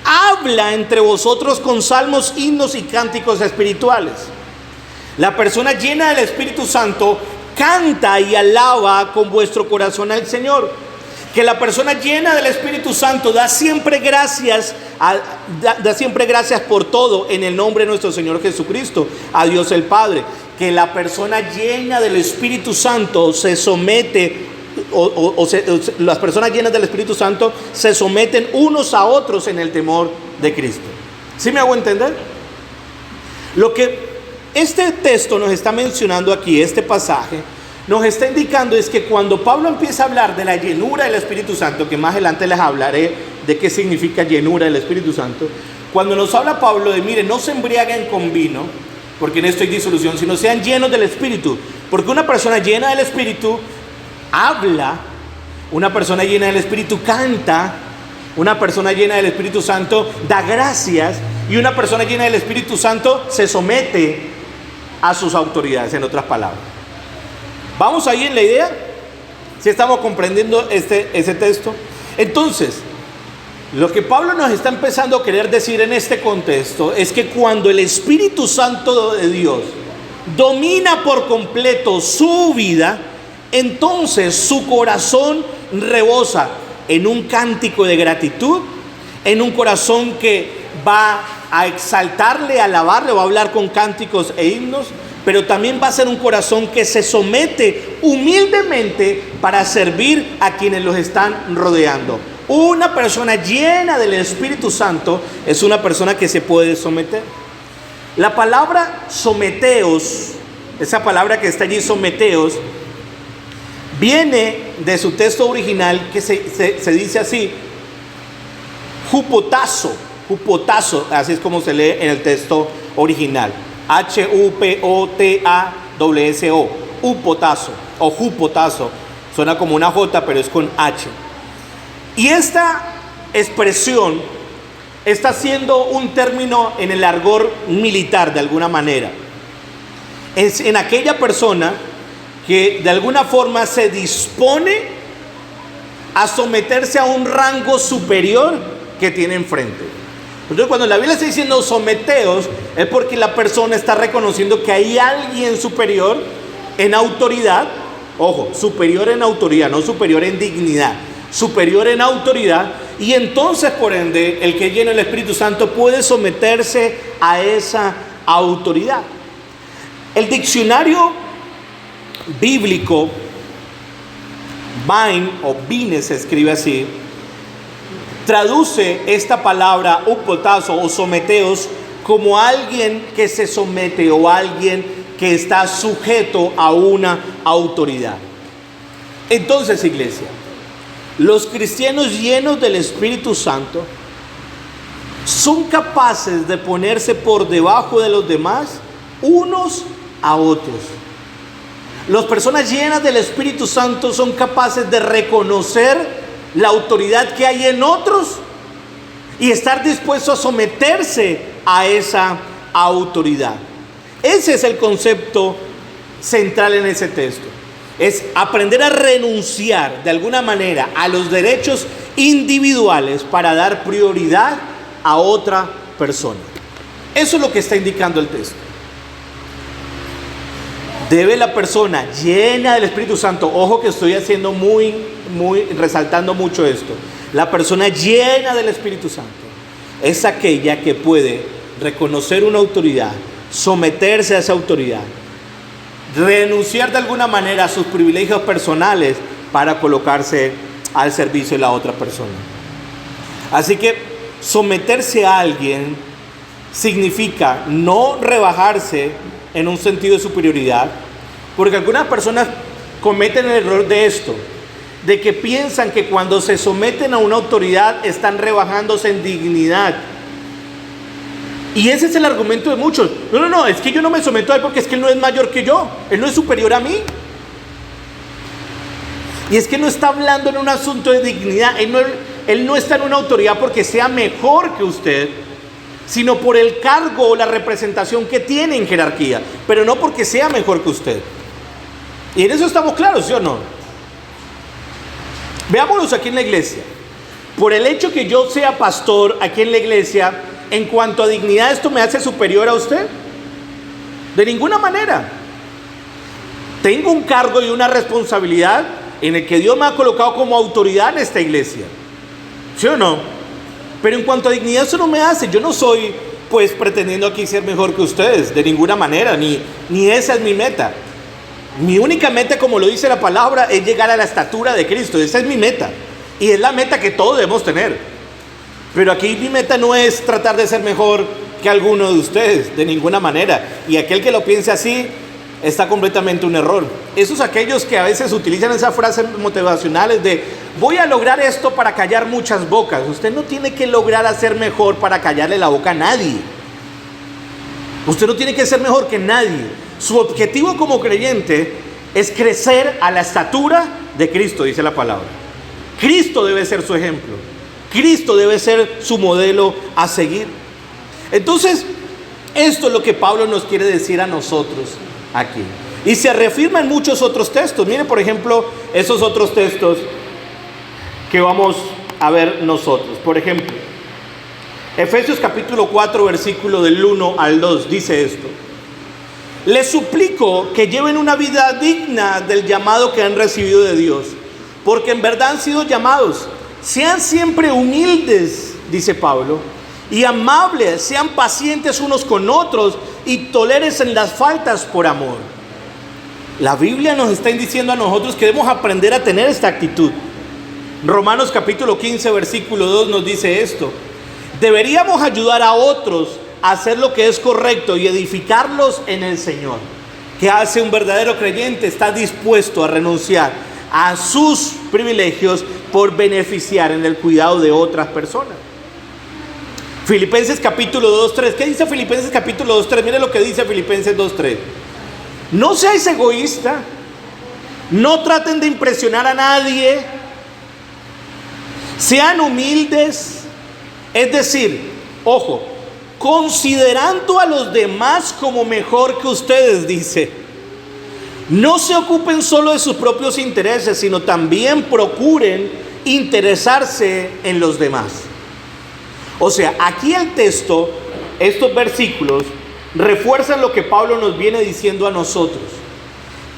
habla entre vosotros con salmos, himnos y cánticos espirituales. La persona llena del Espíritu Santo canta y alaba con vuestro corazón al Señor. Que la persona llena del Espíritu Santo da siempre gracias por todo en el nombre de nuestro Señor Jesucristo, a Dios el Padre. Que la persona llena del Espíritu Santo se somete, las personas llenas del Espíritu Santo se someten unos a otros en el temor de Cristo. ¿Sí me hago entender? Lo que este texto nos está mencionando aquí, este pasaje, nos está indicando es que cuando Pablo empieza a hablar de la llenura del Espíritu Santo, que más adelante les hablaré de qué significa llenura del Espíritu Santo, cuando nos habla Pablo de, miren, no se embriaguen con vino, porque en esto hay disolución, sino sean llenos del Espíritu, porque una persona llena del Espíritu habla, una persona llena del Espíritu canta, una persona llena del Espíritu Santo da gracias, y una persona llena del Espíritu Santo se somete a sus autoridades, en otras palabras. ¿Vamos ahí en la idea? ¿Sí estamos comprendiendo ese texto? Entonces, lo que Pablo nos está empezando a querer decir en este contexto es que cuando el Espíritu Santo de Dios domina por completo su vida, entonces su corazón rebosa en un cántico de gratitud, en un corazón que va a exaltarle, a alabarle, va a hablar con cánticos e himnos, pero también va a ser un corazón que se somete humildemente para servir a quienes los están rodeando. Una persona llena del Espíritu Santo es una persona que se puede someter. La palabra someteos, esa palabra que está allí, someteos, viene de su texto original que se dice así, hupotazo, así es como se lee en el texto original. H-U-P-O-T-A-W-S-O, hupotazo o jupotazo, suena como una J pero es con H. Y esta expresión está siendo un término en el argot militar de alguna manera. Es en aquella persona que de alguna forma se dispone a someterse a un rango superior que tiene enfrente. Entonces, cuando la Biblia está diciendo someteos, es porque la persona está reconociendo que hay alguien superior en autoridad. Ojo, superior en autoridad, no superior en dignidad, superior en autoridad. Y entonces, por ende, el que llena el Espíritu Santo puede someterse a esa autoridad. El diccionario bíblico, Vine se escribe así, traduce esta palabra hupotazo o someteos como alguien que se somete o alguien que está sujeto a una autoridad. Entonces, iglesia, los cristianos llenos del Espíritu Santo son capaces de ponerse por debajo de los demás unos a otros. Las personas llenas del Espíritu Santo son capaces de reconocer la autoridad que hay en otros y estar dispuestos a someterse a esa autoridad. Ese es el concepto central en ese texto. Es aprender a renunciar de alguna manera a los derechos individuales para dar prioridad a otra persona. Eso es lo que está indicando el texto. Debe la persona llena del Espíritu Santo, ojo que estoy haciendo resaltando mucho esto. La persona llena del Espíritu Santo es aquella que puede reconocer una autoridad, someterse a esa autoridad, renunciar de alguna manera a sus privilegios personales para colocarse al servicio de la otra persona. Así que someterse a alguien significa no rebajarse en un sentido de superioridad, porque algunas personas cometen el error de esto, de que piensan que cuando se someten a una autoridad están rebajándose en dignidad. Y ese es el argumento de muchos. No, es que yo no me someto a él porque es que él no es mayor que yo, él no es superior a mí. Y es que no está hablando en un asunto de dignidad, él no está en una autoridad porque sea mejor que usted, sino por el cargo o la representación que tiene en jerarquía, pero no porque sea mejor que usted. Y en eso estamos claros, ¿sí o no? Veámonos aquí en la iglesia. Por el hecho que yo sea pastor aquí en la iglesia, en cuanto a dignidad, ¿esto me hace superior a usted? De ninguna manera. Tengo un cargo y una responsabilidad, en el que Dios me ha colocado como autoridad en esta iglesia. ¿Sí o no? Pero en cuanto a dignidad, eso no me hace. Yo no soy, pues, pretendiendo aquí ser mejor que ustedes, de ninguna manera, ni esa es mi meta. Mi única meta, como lo dice la palabra, es llegar a la estatura de Cristo. Esa es mi meta. Y es la meta que todos debemos tener. Pero aquí mi meta no es tratar de ser mejor que alguno de ustedes, de ninguna manera. Y aquel que lo piense así, está completamente un error. Esos aquellos que a veces utilizan esas frases motivacionales de voy a lograr esto para callar muchas bocas. Usted no tiene que lograr hacer mejor para callarle la boca a nadie. Usted no tiene que ser mejor que nadie. Su objetivo como creyente es crecer a la estatura de Cristo, dice la palabra. Cristo debe ser su ejemplo. Cristo debe ser su modelo a seguir. Entonces, esto es lo que Pablo nos quiere decir a nosotros aquí. Y se reafirma en muchos otros textos. Miren, por ejemplo, esos otros textos que vamos a ver nosotros. Por ejemplo, Efesios capítulo 4, versículo del 1 al 2, dice esto: les suplico que lleven una vida digna del llamado que han recibido de Dios, porque en verdad han sido llamados. Sean siempre humildes, dice Pablo, y amables, sean pacientes unos con otros y toleren las faltas por amor. La Biblia nos está diciendo a nosotros que debemos aprender a tener esta actitud. Romanos capítulo 15, versículo 2 nos dice esto: deberíamos ayudar a otros a hacer lo que es correcto y edificarlos en el Señor. ¿Qué hace un verdadero creyente? Está dispuesto a renunciar a sus privilegios por beneficiar en el cuidado de otras personas. Filipenses capítulo 2:3. ¿Qué dice Filipenses capítulo 2:3? Mire lo que dice Filipenses 2:3. No seáis egoístas, no traten de impresionar a nadie, sean humildes, es decir, ojo, considerando a los demás como mejor que ustedes, dice. No se ocupen solo de sus propios intereses, sino también procuren interesarse en los demás. O sea, aquí el texto, estos versículos, refuerzan lo que Pablo nos viene diciendo a nosotros,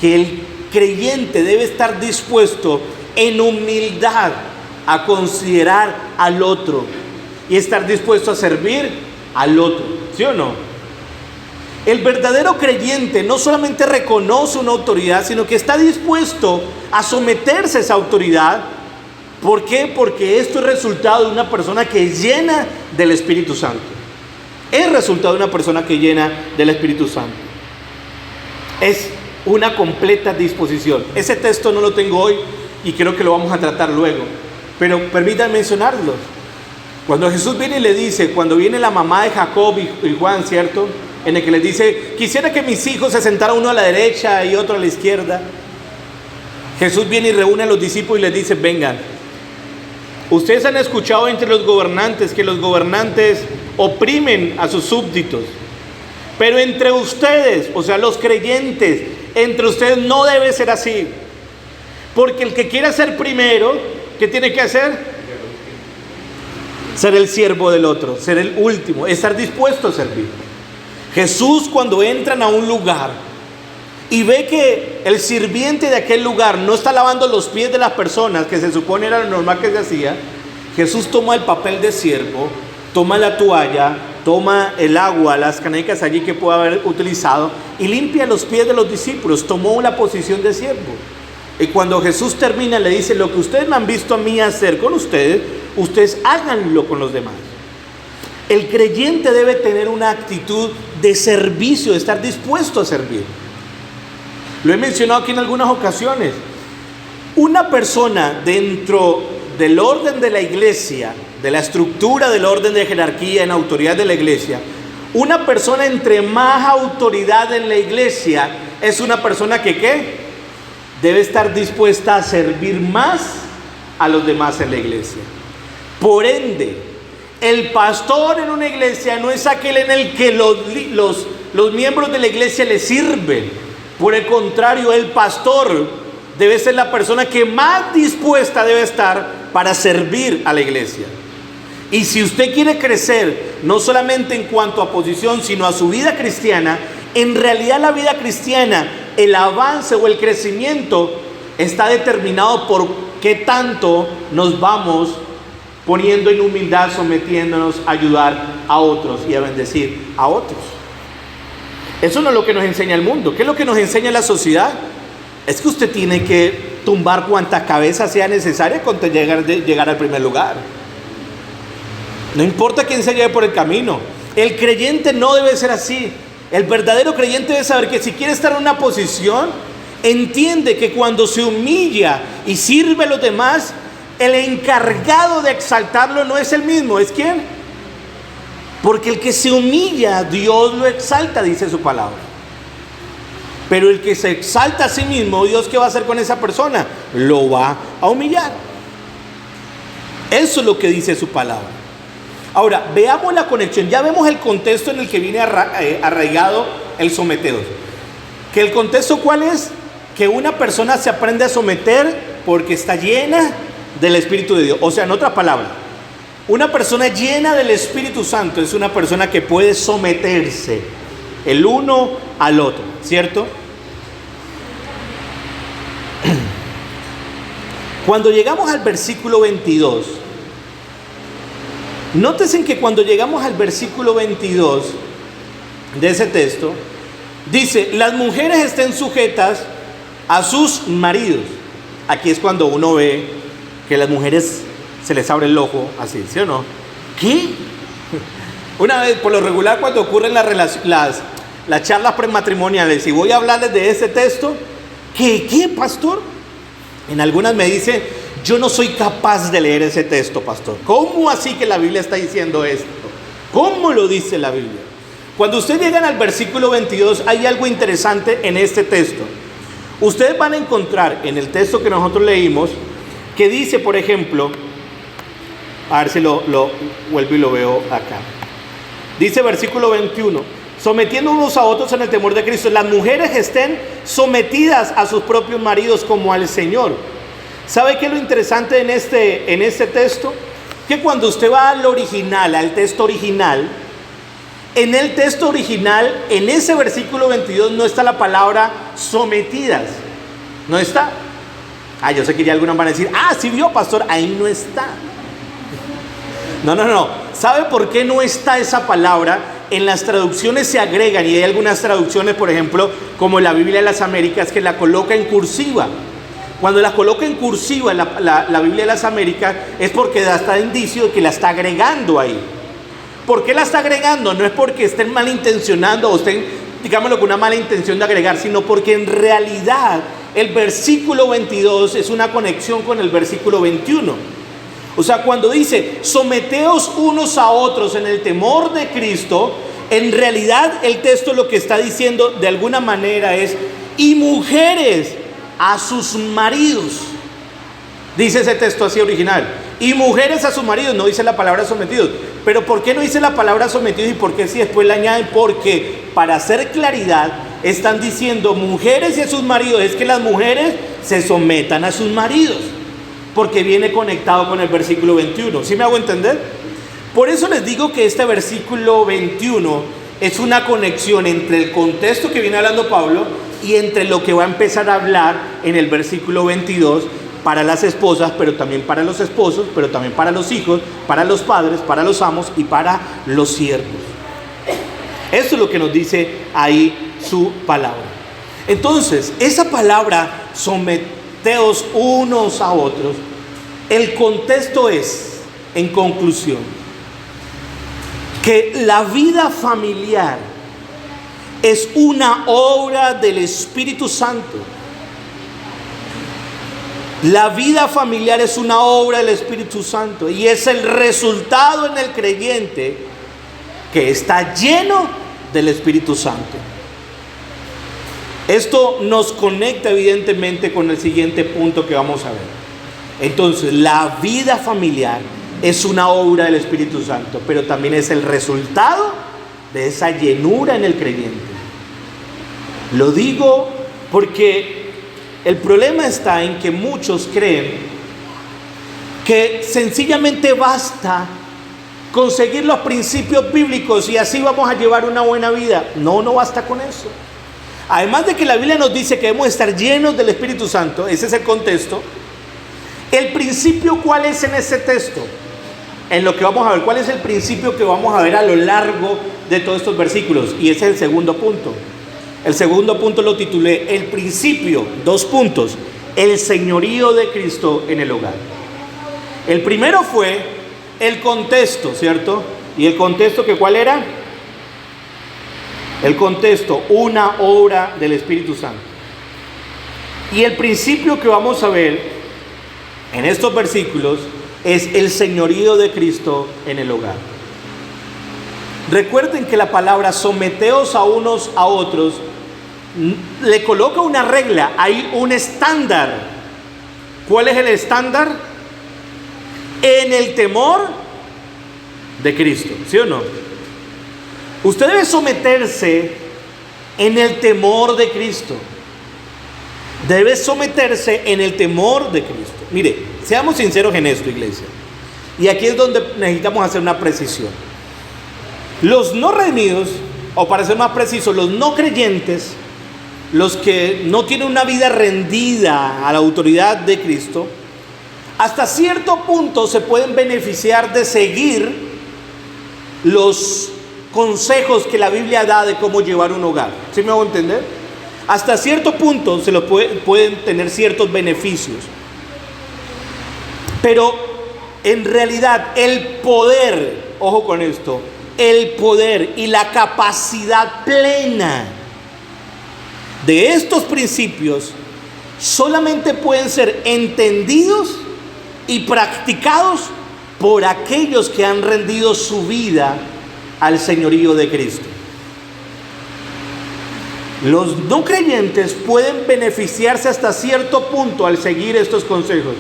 que el creyente debe estar dispuesto en humildad a considerar al otro y estar dispuesto a servir al otro, ¿sí o no? El verdadero creyente no solamente reconoce una autoridad, sino que está dispuesto a someterse a esa autoridad. ¿Por qué? Porque esto es resultado de una persona que es llena del Espíritu Santo. Es resultado de una persona que es llena del Espíritu Santo. Es una completa disposición. Ese texto no lo tengo hoy y creo que lo vamos a tratar luego. Pero permítanme mencionarlo. Cuando Jesús viene y le dice, cuando viene la mamá de Jacob y Juan, ¿cierto? En el que les dice, quisiera que mis hijos se sentaran uno a la derecha y otro a la izquierda. Jesús viene y reúne a los discípulos y les dice, vengan. Ustedes han escuchado entre los gobernantes que los gobernantes oprimen a sus súbditos. Pero entre ustedes, o sea, los creyentes, entre ustedes no debe ser así. Porque el que quiera ser primero, ¿qué tiene que hacer? Ser el siervo del otro, ser el último, estar dispuesto a servir. Jesús, cuando entran a un lugar y ve que el sirviente de aquel lugar no está lavando los pies de las personas, que se supone era lo normal que se hacía, Jesús toma el papel de siervo, toma la toalla, toma el agua, las canecas allí que puede haber utilizado y limpia los pies de los discípulos. Tomó la posición de siervo. Y cuando Jesús termina, le dice, lo que ustedes me han visto a mí hacer con ustedes, ustedes háganlo con los demás. El creyente debe tener una actitud de servicio, de estar dispuesto a servir. Lo he mencionado aquí en algunas ocasiones. Una persona dentro del orden de la iglesia, de la estructura del orden de jerarquía en autoridad de la iglesia, una persona entre más autoridad en la iglesia es una persona que ¿qué? Debe estar dispuesta a servir más a los demás en la iglesia. Por ende, el pastor en una iglesia no es aquel en el que los miembros de la iglesia le sirven. Por el contrario, el pastor debe ser la persona que más dispuesta debe estar para servir a la iglesia. Y si usted quiere crecer, no solamente en cuanto a posición, sino a su vida cristiana, en realidad la vida cristiana, el avance o el crecimiento está determinado por qué tanto nos vamos poniendo en humildad, sometiéndonos a ayudar a otros y a bendecir a otros. Eso no es lo que nos enseña el mundo. ¿Qué es lo que nos enseña la sociedad? Es que usted tiene que tumbar cuantas cabezas sea necesaria con llegar al primer lugar. No importa quién se lleve por el camino. El creyente no debe ser así. El verdadero creyente debe saber que si quiere estar en una posición, entiende que cuando se humilla y sirve a los demás, el encargado de exaltarlo no es el mismo. ¿Es quién? Porque el que se humilla, Dios lo exalta, dice su palabra. Pero el que se exalta a sí mismo, Dios, ¿qué va a hacer con esa persona? Lo va a humillar. Eso es lo que dice su palabra. Ahora, veamos la conexión. Ya vemos el contexto en el que viene arraigado el someteos. ¿Que el contexto cuál es? Que una persona se aprende a someter porque está llena del Espíritu de Dios. O sea, en otras palabras, una persona llena del Espíritu Santo es una persona que puede someterse el uno al otro, ¿cierto? Cuando llegamos al versículo 22, nótense que cuando llegamos al versículo 22 de ese texto, dice, las mujeres estén sujetas a sus maridos. Aquí es cuando uno ve que las mujeres se les abre el ojo así, ¿sí o no? ¿Qué? Una vez, por lo regular, cuando ocurren las charlas prematrimoniales y voy a hablarles de ese texto, ¿qué, pastor? En algunas me dicen, yo no soy capaz de leer ese texto, pastor. ¿Cómo así que la Biblia está diciendo esto? ¿Cómo lo dice la Biblia? Cuando ustedes llegan al versículo 22, hay algo interesante en este texto. Ustedes van a encontrar en el texto que nosotros leímos, que dice, por ejemplo, a ver si lo vuelvo y lo veo acá. Dice versículo 21, sometiendo unos a otros en el temor de Cristo. Las mujeres estén sometidas a sus propios maridos como al Señor. ¿Sabe qué es lo interesante en este texto? Que cuando usted va al original, al texto original, en el texto original, en ese versículo 22 no está la palabra sometidas. No está. Yo sé que ya algunos van a decir, sí vio, pastor, ahí no está. No. ¿Sabe por qué no está esa palabra? En las traducciones se agregan, y hay algunas traducciones, por ejemplo, como la Biblia de las Américas, que la coloca en cursiva. Cuando la coloca en cursiva la Biblia de las Américas, es porque da indicio de que la está agregando ahí. ¿Por qué la está agregando? No es porque estén malintencionando o estén, digámoslo, con una mala intención de agregar, sino porque en realidad el versículo 22 es una conexión con el versículo 21. O sea, cuando dice, someteos unos a otros en el temor de Cristo, en realidad el texto lo que está diciendo de alguna manera es, y mujeres a sus maridos. Dice ese texto así original. Y mujeres a sus maridos, no dice la palabra sometidos. Pero ¿por qué no dice la palabra sometidos y por qué si después la añaden? Porque para hacer claridad están diciendo mujeres y a sus maridos, es que las mujeres se sometan a sus maridos. Porque viene conectado con el versículo 21. ¿Sí me hago entender? Por eso les digo que este versículo 21 es una conexión entre el contexto que viene hablando Pablo y entre lo que va a empezar a hablar en el versículo 22 para las esposas, pero también para los esposos, pero también para los hijos, para los padres, para los amos y para los siervos. Eso es lo que nos dice ahí su palabra. Entonces, esa palabra someteos unos a otros, el contexto es, en conclusión, que la vida familiar es una obra del Espíritu Santo. La vida familiar es una obra del Espíritu Santo y es el resultado en el creyente que está lleno del Espíritu Santo. Esto nos conecta evidentemente con el siguiente punto que vamos a ver. Entonces, la vida familiar es una obra del Espíritu Santo, pero también es el resultado de esa llenura en el creyente. Lo digo porque el problema está en que muchos creen que sencillamente basta conseguir los principios bíblicos y así vamos a llevar una buena vida. No basta con eso. Además de que la Biblia nos dice que debemos estar llenos del Espíritu Santo, ese es el contexto. El principio, ¿cuál es en ese texto? En lo que vamos a ver, ¿cuál es el principio que vamos a ver a lo largo de todos estos versículos? Y ese es el segundo punto. El segundo punto lo titulé el principio, 2 puntos, el señorío de Cristo en el hogar. El primero fue el contexto, ¿cierto? ¿Y el contexto que cuál era? El contexto, una obra del Espíritu Santo. Y el principio que vamos a ver en estos versículos es el señorío de Cristo en el hogar. Recuerden que la palabra someteos a unos a otros le coloca una regla, hay un estándar. ¿Cuál es el estándar? En el temor de Cristo, ¿sí o no? Usted debe someterse en el temor de Cristo. Debe someterse en el temor de Cristo. Mire, seamos sinceros en esto, iglesia. Y aquí es donde necesitamos hacer una precisión. Los no redimidos, o para ser más preciso, los no creyentes, los que no tienen una vida rendida a la autoridad de Cristo, hasta cierto punto se pueden beneficiar de seguir los consejos que la Biblia da de cómo llevar un hogar. ¿Sí me hago entender? Hasta cierto punto se los pueden tener ciertos beneficios. Pero en realidad el poder, ojo con esto, el poder y la capacidad plena de estos principios solamente pueden ser entendidos y practicados por aquellos que han rendido su vida al señorío de Cristo. Los no creyentes pueden beneficiarse hasta cierto punto al seguir estos consejos,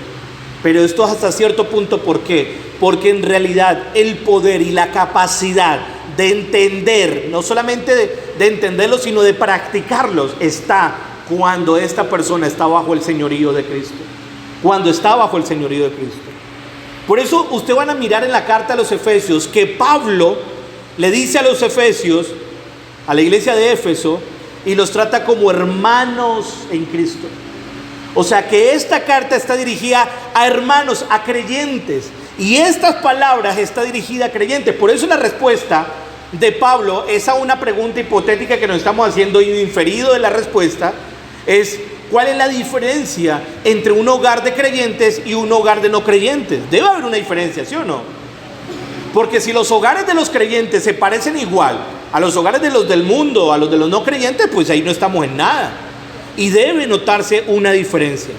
pero esto hasta cierto punto, ¿por qué? Porque en realidad el poder y la capacidad de entender, no solamente de entenderlos, sino de practicarlos, está cuando esta persona está bajo el señorío de Cristo. Cuando está bajo el señorío de Cristo. Por eso usted van a mirar en la carta a los Efesios que Pablo le dice a los Efesios, a la iglesia de Éfeso, y los trata como hermanos en Cristo. O sea que esta carta está dirigida a hermanos, a creyentes. Y estas palabras está dirigida a creyentes. Por eso la respuesta de Pablo es a una pregunta hipotética que nos estamos haciendo, y inferido de la respuesta es: ¿cuál es la diferencia entre un hogar de creyentes y un hogar de no creyentes? Debe haber una diferencia, ¿sí o no? Porque si los hogares de los creyentes se parecen igual a los hogares de los del mundo, a los de los no creyentes, pues ahí no estamos en nada. Y debe notarse una diferencia.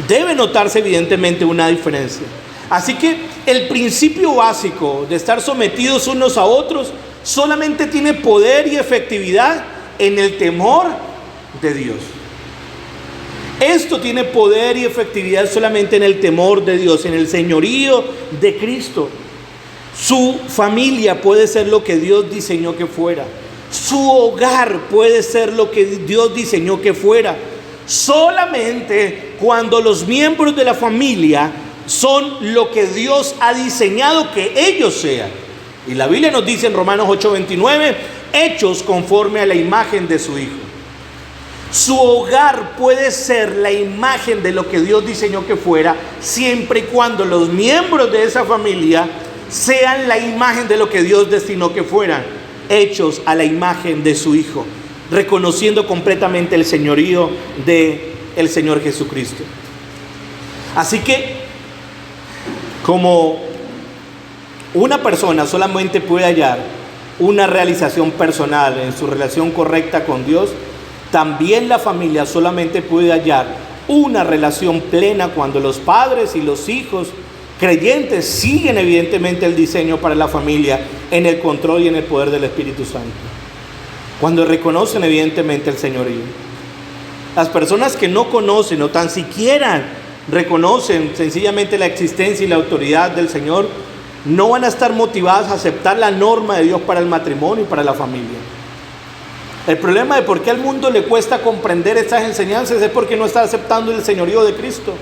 Debe notarse evidentemente una diferencia. Así que el principio básico de estar sometidos unos a otros solamente tiene poder y efectividad en el temor de Dios. Esto tiene poder y efectividad solamente en el temor de Dios, en el señorío de Cristo. Su familia puede ser lo que Dios diseñó que fuera. Su hogar puede ser lo que Dios diseñó que fuera. Solamente cuando los miembros de la familia son lo que Dios ha diseñado que ellos sean. Y la Biblia nos dice en Romanos 8:29, hechos conforme a la imagen de su Hijo. Su hogar puede ser la imagen de lo que Dios diseñó que fuera, siempre y cuando los miembros de esa familia sean la imagen de lo que Dios destinó que fueran, hechos a la imagen de su Hijo, reconociendo completamente el señorío del Señor Jesucristo. Así que, como una persona solamente puede hallar una realización personal en su relación correcta con Dios, también la familia solamente puede hallar una relación plena cuando los padres y los hijos creyentes siguen evidentemente el diseño para la familia en el control y en el poder del Espíritu Santo. Cuando reconocen evidentemente el señorío. Las personas que no conocen o tan siquiera reconocen sencillamente la existencia y la autoridad del Señor, no van a estar motivadas a aceptar la norma de Dios para el matrimonio y para la familia. El problema de por qué al mundo le cuesta comprender estas enseñanzas es porque no está aceptando el señorío de Cristo.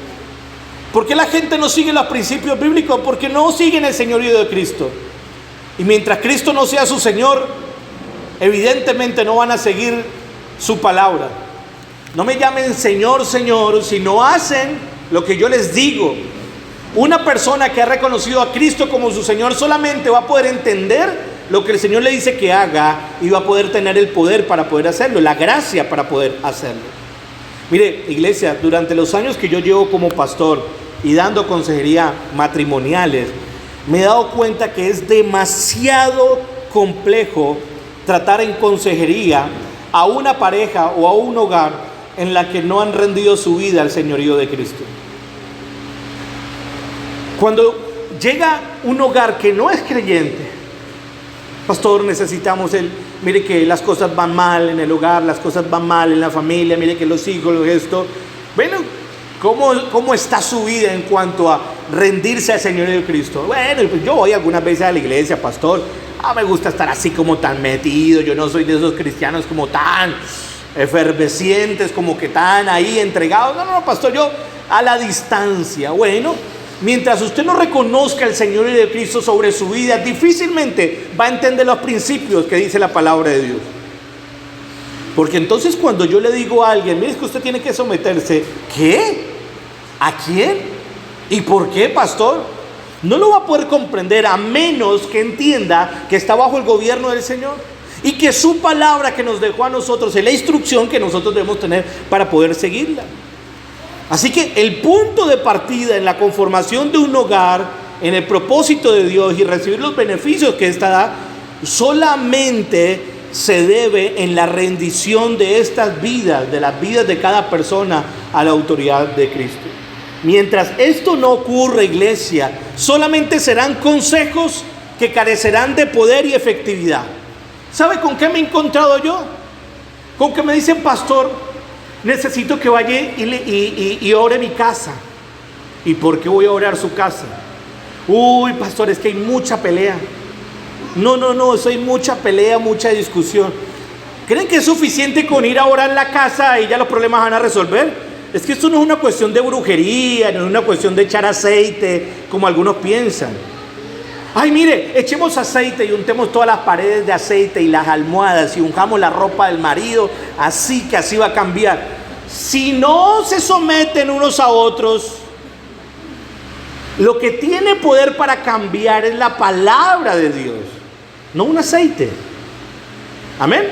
¿Por qué la gente no sigue los principios bíblicos? Porque no siguen el señorío de Cristo. Y mientras Cristo no sea su Señor, evidentemente no van a seguir su palabra. No me llamen Señor, Señor, si no hacen lo que yo les digo. Una persona que ha reconocido a Cristo como su Señor solamente va a poder entender lo que el Señor le dice que haga y va a poder tener el poder para poder hacerlo, la gracia para poder hacerlo. Mire, iglesia, durante los años que yo llevo como pastor y dando consejería matrimoniales, me he dado cuenta que es demasiado complejo tratar en consejería a una pareja o a un hogar en la que no han rendido su vida al señorío de Cristo. Cuando llega un hogar que no es creyente, pastor, necesitamos mire que las cosas van mal en el hogar, las cosas van mal en la familia, mire que los hijos, esto. Bueno, ¿cómo está su vida en cuanto a rendirse al señorío de Cristo? Bueno, pues yo voy algunas veces a la iglesia, pastor. Me gusta estar así como tan metido, yo no soy de esos cristianos como tan efervescientes, como que tan ahí entregados. No, pastor, yo a la distancia. Bueno, mientras usted no reconozca el señorío de Cristo sobre su vida, difícilmente va a entender los principios que dice la palabra de Dios. Porque entonces cuando yo le digo a alguien, mire, es que usted tiene que someterse, ¿qué? ¿A quién? ¿Y por qué, pastor? No lo va a poder comprender a menos que entienda que está bajo el gobierno del Señor y que su palabra que nos dejó a nosotros es la instrucción que nosotros debemos tener para poder seguirla. Así que el punto de partida en la conformación de un hogar, en el propósito de Dios y recibir los beneficios que ésta da, solamente se debe en la rendición de estas vidas, de las vidas de cada persona a la autoridad de Cristo. Mientras esto no ocurra, iglesia, solamente serán consejos que carecerán de poder y efectividad. ¿Sabe con qué me he encontrado yo? Con que me dicen, pastor, necesito que vaya y ore mi casa. ¿Y por qué voy a orar su casa? Uy, pastor, es que hay mucha pelea. No, eso hay mucha pelea, mucha discusión. ¿Creen que es suficiente con ir a orar en la casa y ya los problemas van a resolver? Es que esto no es una cuestión de brujería, no es una cuestión de echar aceite, como algunos piensan. Ay, mire, echemos aceite y untemos todas las paredes de aceite y las almohadas y unjamos la ropa del marido, así que así va a cambiar. Si no se someten unos a otros, lo que tiene poder para cambiar es la palabra de Dios, no un aceite. Amén.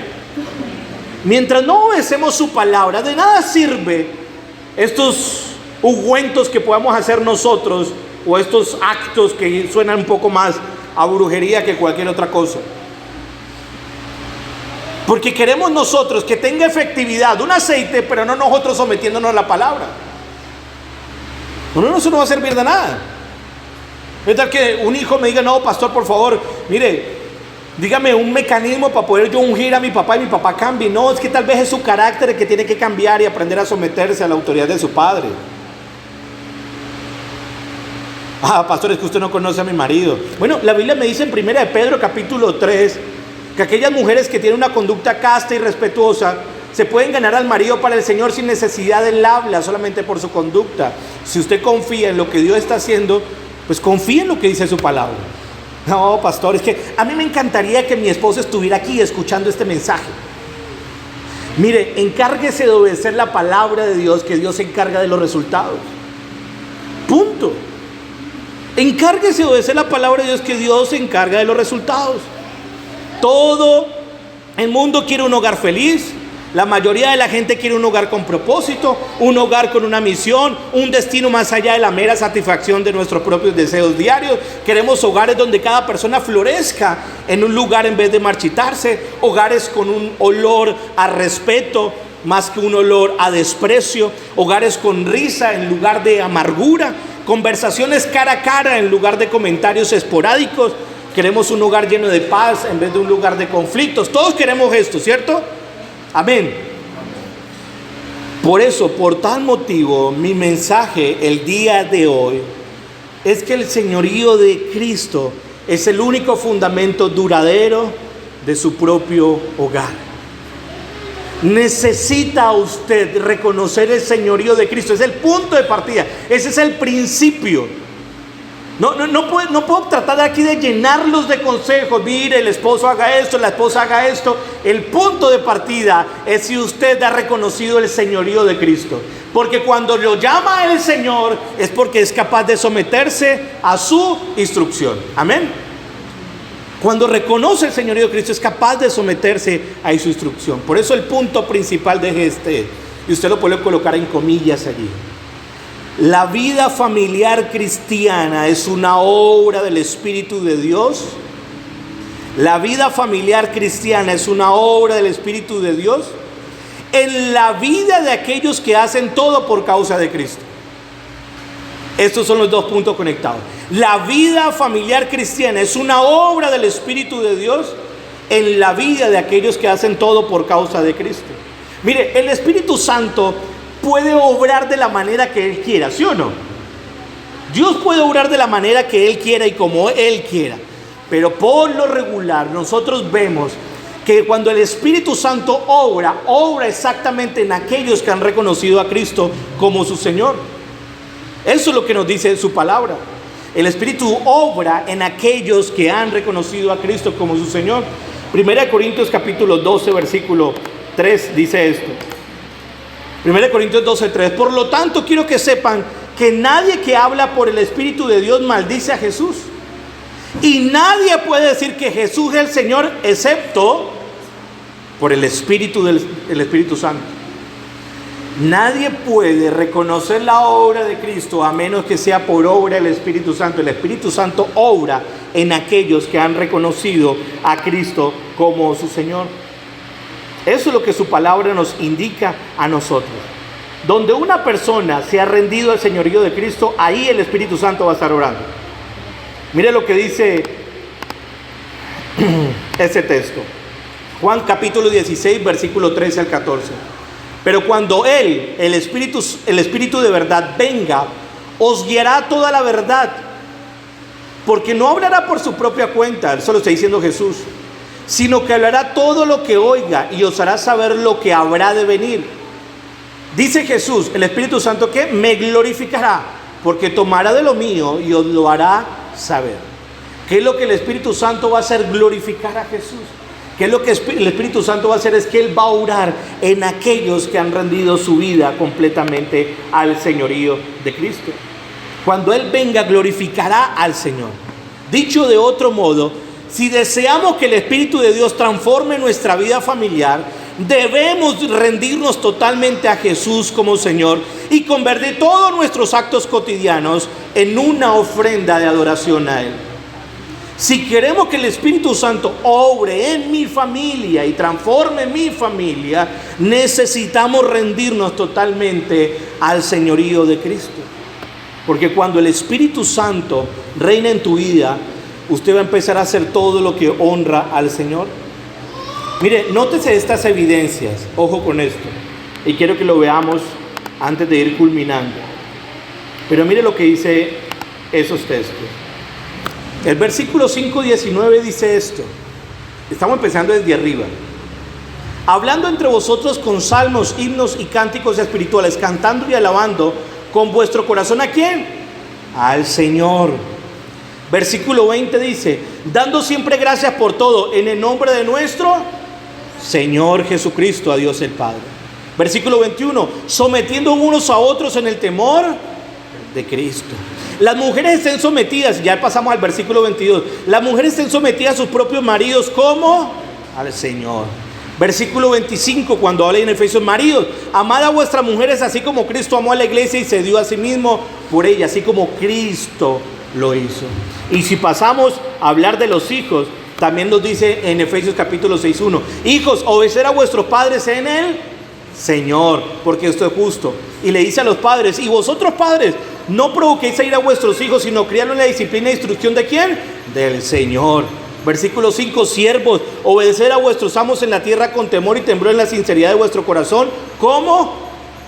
Mientras no obedecemos su palabra, de nada sirve estos ungüentos que podamos hacer nosotros o estos actos que suenan un poco más a brujería que cualquier otra cosa. Porque queremos nosotros que tenga efectividad un aceite, pero no nosotros sometiéndonos a la palabra. No, eso no va a servir de nada. Es tal que un hijo me diga, no, pastor, por favor, mire, dígame un mecanismo para poder yo ungir a mi papá y mi papá cambie. No, es que tal vez es su carácter el que tiene que cambiar y aprender a someterse a la autoridad de su padre. Pastor, es que usted no conoce a mi marido. Bueno, la Biblia me dice en 1 de Pedro capítulo 3 que aquellas mujeres que tienen una conducta casta y respetuosa se pueden ganar al marido para el Señor sin necesidad del habla, solamente por su conducta. Si usted confía en lo que Dios está haciendo, pues confía en lo que dice su palabra. No, pastor, es que a mí me encantaría que mi esposo estuviera aquí escuchando este mensaje. Mire, encárguese de obedecer la palabra de Dios, que Dios se encarga de los resultados. Punto. Encárguese de obedecer la palabra de Dios, que Dios se encarga de los resultados. Todo el mundo quiere un hogar feliz. La mayoría de la gente quiere un hogar con propósito, un hogar con una misión, un destino más allá de la mera satisfacción de nuestros propios deseos diarios. Queremos hogares donde cada persona florezca en un lugar en vez de marchitarse. Hogares con un olor a respeto más que un olor a desprecio. Hogares con risa en lugar de amargura. Conversaciones cara a cara en lugar de comentarios esporádicos. Queremos un hogar lleno de paz en vez de un lugar de conflictos. Todos queremos esto, ¿cierto? Amén. Por eso, por tal motivo, mi mensaje el día de hoy es que el señorío de Cristo es el único fundamento duradero de su propio hogar. Necesita usted reconocer el señorío de Cristo. Es el punto de partida. Ese es el principio. No puedo tratar aquí de llenarlos de consejos. Mire, el esposo haga esto, la esposa haga esto. El punto de partida es si usted ha reconocido el señorío de Cristo. Porque cuando lo llama el Señor es porque es capaz de someterse a su instrucción. Amén. Cuando reconoce el señorío de Cristo es capaz de someterse a su instrucción. Por eso el punto principal de este, y usted lo puede colocar en comillas allí: la vida familiar cristiana es una obra del Espíritu de Dios. La vida familiar cristiana es una obra del Espíritu de Dios en la vida de aquellos que hacen todo por causa de Cristo. Estos son los dos puntos conectados. La vida familiar cristiana es una obra del Espíritu de Dios en la vida de aquellos que hacen todo por causa de Cristo. Mire, el Espíritu Santo puede obrar de la manera que Él quiera, ¿sí o no? Dios puede obrar de la manera que Él quiera y como Él quiera. Pero por lo regular nosotros vemos que cuando el Espíritu Santo obra exactamente en aquellos que han reconocido a Cristo como su Señor. Eso es lo que nos dice su palabra. El Espíritu obra en aquellos que han reconocido a Cristo como su Señor. 1 Corintios capítulo 12 versículo 3 dice esto. 1 Corintios 12, 3. Por lo tanto, quiero que sepan que nadie que habla por el Espíritu de Dios maldice a Jesús. Y nadie puede decir que Jesús es el Señor excepto por el Espíritu el Espíritu Santo. Nadie puede reconocer la obra de Cristo a menos que sea por obra del Espíritu Santo. El Espíritu Santo obra en aquellos que han reconocido a Cristo como su Señor. Eso es lo que su palabra nos indica a nosotros. Donde una persona se ha rendido al señorío de Cristo, ahí el Espíritu Santo va a estar orando. Mire lo que dice ese texto. Juan capítulo 16, versículo 13 al 14. Pero cuando Él, el Espíritu de verdad, venga, os guiará toda la verdad. Porque no hablará por su propia cuenta, eso lo está diciendo Jesús, sino que hablará todo lo que oiga y os hará saber lo que habrá de venir. Dice Jesús, el Espíritu Santo, que me glorificará, porque tomará de lo mío y os lo hará saber. ¿Qué es lo que el Espíritu Santo va a hacer? Glorificar a Jesús. ¿Qué es lo que el Espíritu Santo va a hacer? Es que Él va a orar en aquellos que han rendido su vida completamente al señorío de Cristo. Cuando Él venga, glorificará al Señor. Dicho de otro modo, si deseamos que el Espíritu de Dios transforme nuestra vida familiar, debemos rendirnos totalmente a Jesús como Señor y convertir todos nuestros actos cotidianos en una ofrenda de adoración a Él. Si queremos que el Espíritu Santo obre en mi familia y transforme mi familia, necesitamos rendirnos totalmente al señorío de Cristo. Porque cuando el Espíritu Santo reina en tu vida, usted va a empezar a hacer todo lo que honra al Señor. Mire, nótese estas evidencias, ojo con esto, y quiero que lo veamos antes de ir culminando. Pero mire lo que dice esos textos. El versículo 5:19 dice esto. Estamos empezando desde arriba. Hablando entre vosotros con salmos, himnos y cánticos espirituales, cantando y alabando con vuestro corazón, ¿a quién? Al Señor. Versículo 20 dice, dando siempre gracias por todo en el nombre de nuestro Señor Jesucristo, a Dios el Padre. Versículo 21, sometiendo unos a otros en el temor de Cristo. Las mujeres estén sometidas, ya pasamos al versículo 22, las mujeres estén sometidas a sus propios maridos como al Señor. Versículo 25, cuando habla en Efesios, maridos, amad a vuestras mujeres así como Cristo amó a la iglesia y se dio a sí mismo por ella, así como Cristo lo hizo. Y si pasamos a hablar de los hijos, también nos dice en Efesios capítulo 6:1, hijos, obedecer a vuestros padres en el Señor, porque esto es justo. Y le dice a los padres, y vosotros padres, no provoquéis a ir a vuestros hijos, sino criarlos en la disciplina e instrucción ¿de quién? Del Señor. Versículo 5, siervos, obedecer a vuestros amos en la tierra con temor y temblor en la sinceridad de vuestro corazón, como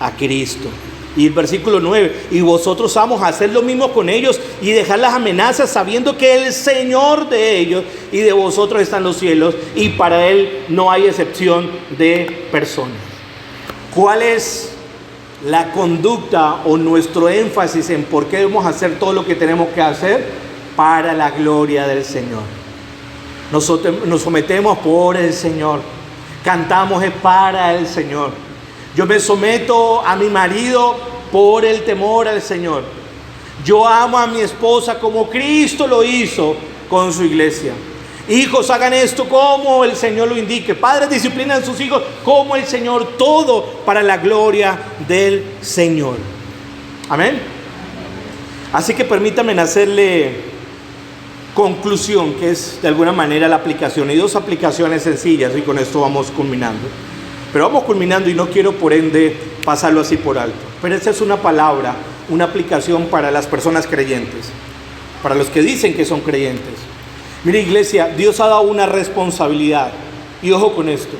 a Cristo. Y el versículo 9, y vosotros amos, hacer lo mismo con ellos y dejar las amenazas, sabiendo que el Señor de ellos y de vosotros están los cielos, y para Él no hay excepción de personas. ¿Cuál es la conducta o nuestro énfasis en por qué debemos hacer todo lo que tenemos que hacer para la gloria del Señor. Nos sometemos por el Señor, cantamos es para el Señor. Yo me someto a mi marido por el temor al Señor. Yo amo a mi esposa como Cristo lo hizo con su iglesia. Hijos, hagan esto como el Señor lo indique. Padres, disciplinen a sus hijos como el Señor. Todo para la gloria del Señor. Amén. Así que permítanme hacerle conclusión, que es de alguna manera la aplicación. Y dos aplicaciones sencillas, y con esto vamos culminando. Pero vamos culminando y no quiero por ende pasarlo así por alto. Pero esa es una palabra, una aplicación para las personas creyentes, para los que dicen que son creyentes. Mire, iglesia, Dios ha dado una responsabilidad, y ojo con esto,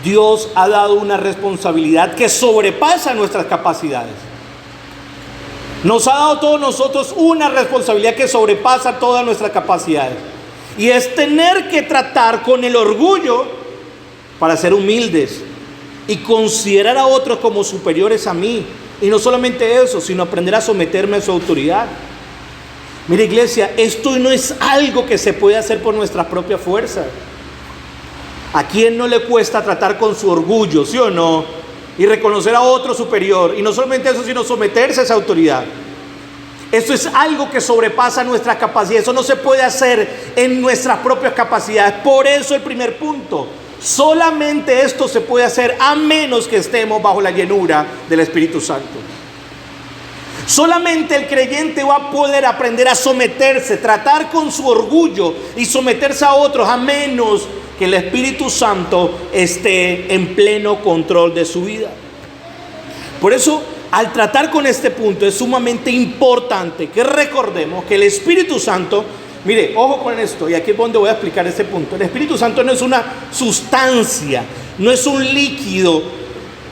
Dios ha dado una responsabilidad que sobrepasa nuestras capacidades. Nos ha dado a todos nosotros una responsabilidad que sobrepasa todas nuestras capacidades, y es tener que tratar con el orgullo para ser humildes y considerar a otros como superiores a mí, y no solamente eso, sino aprender a someterme a su autoridad. Mira, iglesia, esto no es algo que se puede hacer por nuestra propia fuerza. ¿A quién no le cuesta tratar con su orgullo, sí o no? Y reconocer a otro superior. Y no solamente eso, sino someterse a esa autoridad. Esto es algo que sobrepasa nuestra capacidad. Eso no se puede hacer en nuestras propias capacidades. Por eso el primer punto. Solamente esto se puede hacer a menos que estemos bajo la llenura del Espíritu Santo. Solamente el creyente va a poder aprender a someterse, tratar con su orgullo y someterse a otros, a menos que el Espíritu Santo esté en pleno control de su vida. Por eso, al tratar con este punto, es sumamente importante que recordemos que el Espíritu Santo, mire, ojo con esto, y aquí es donde voy a explicar este punto. El Espíritu Santo no es una sustancia, no es un líquido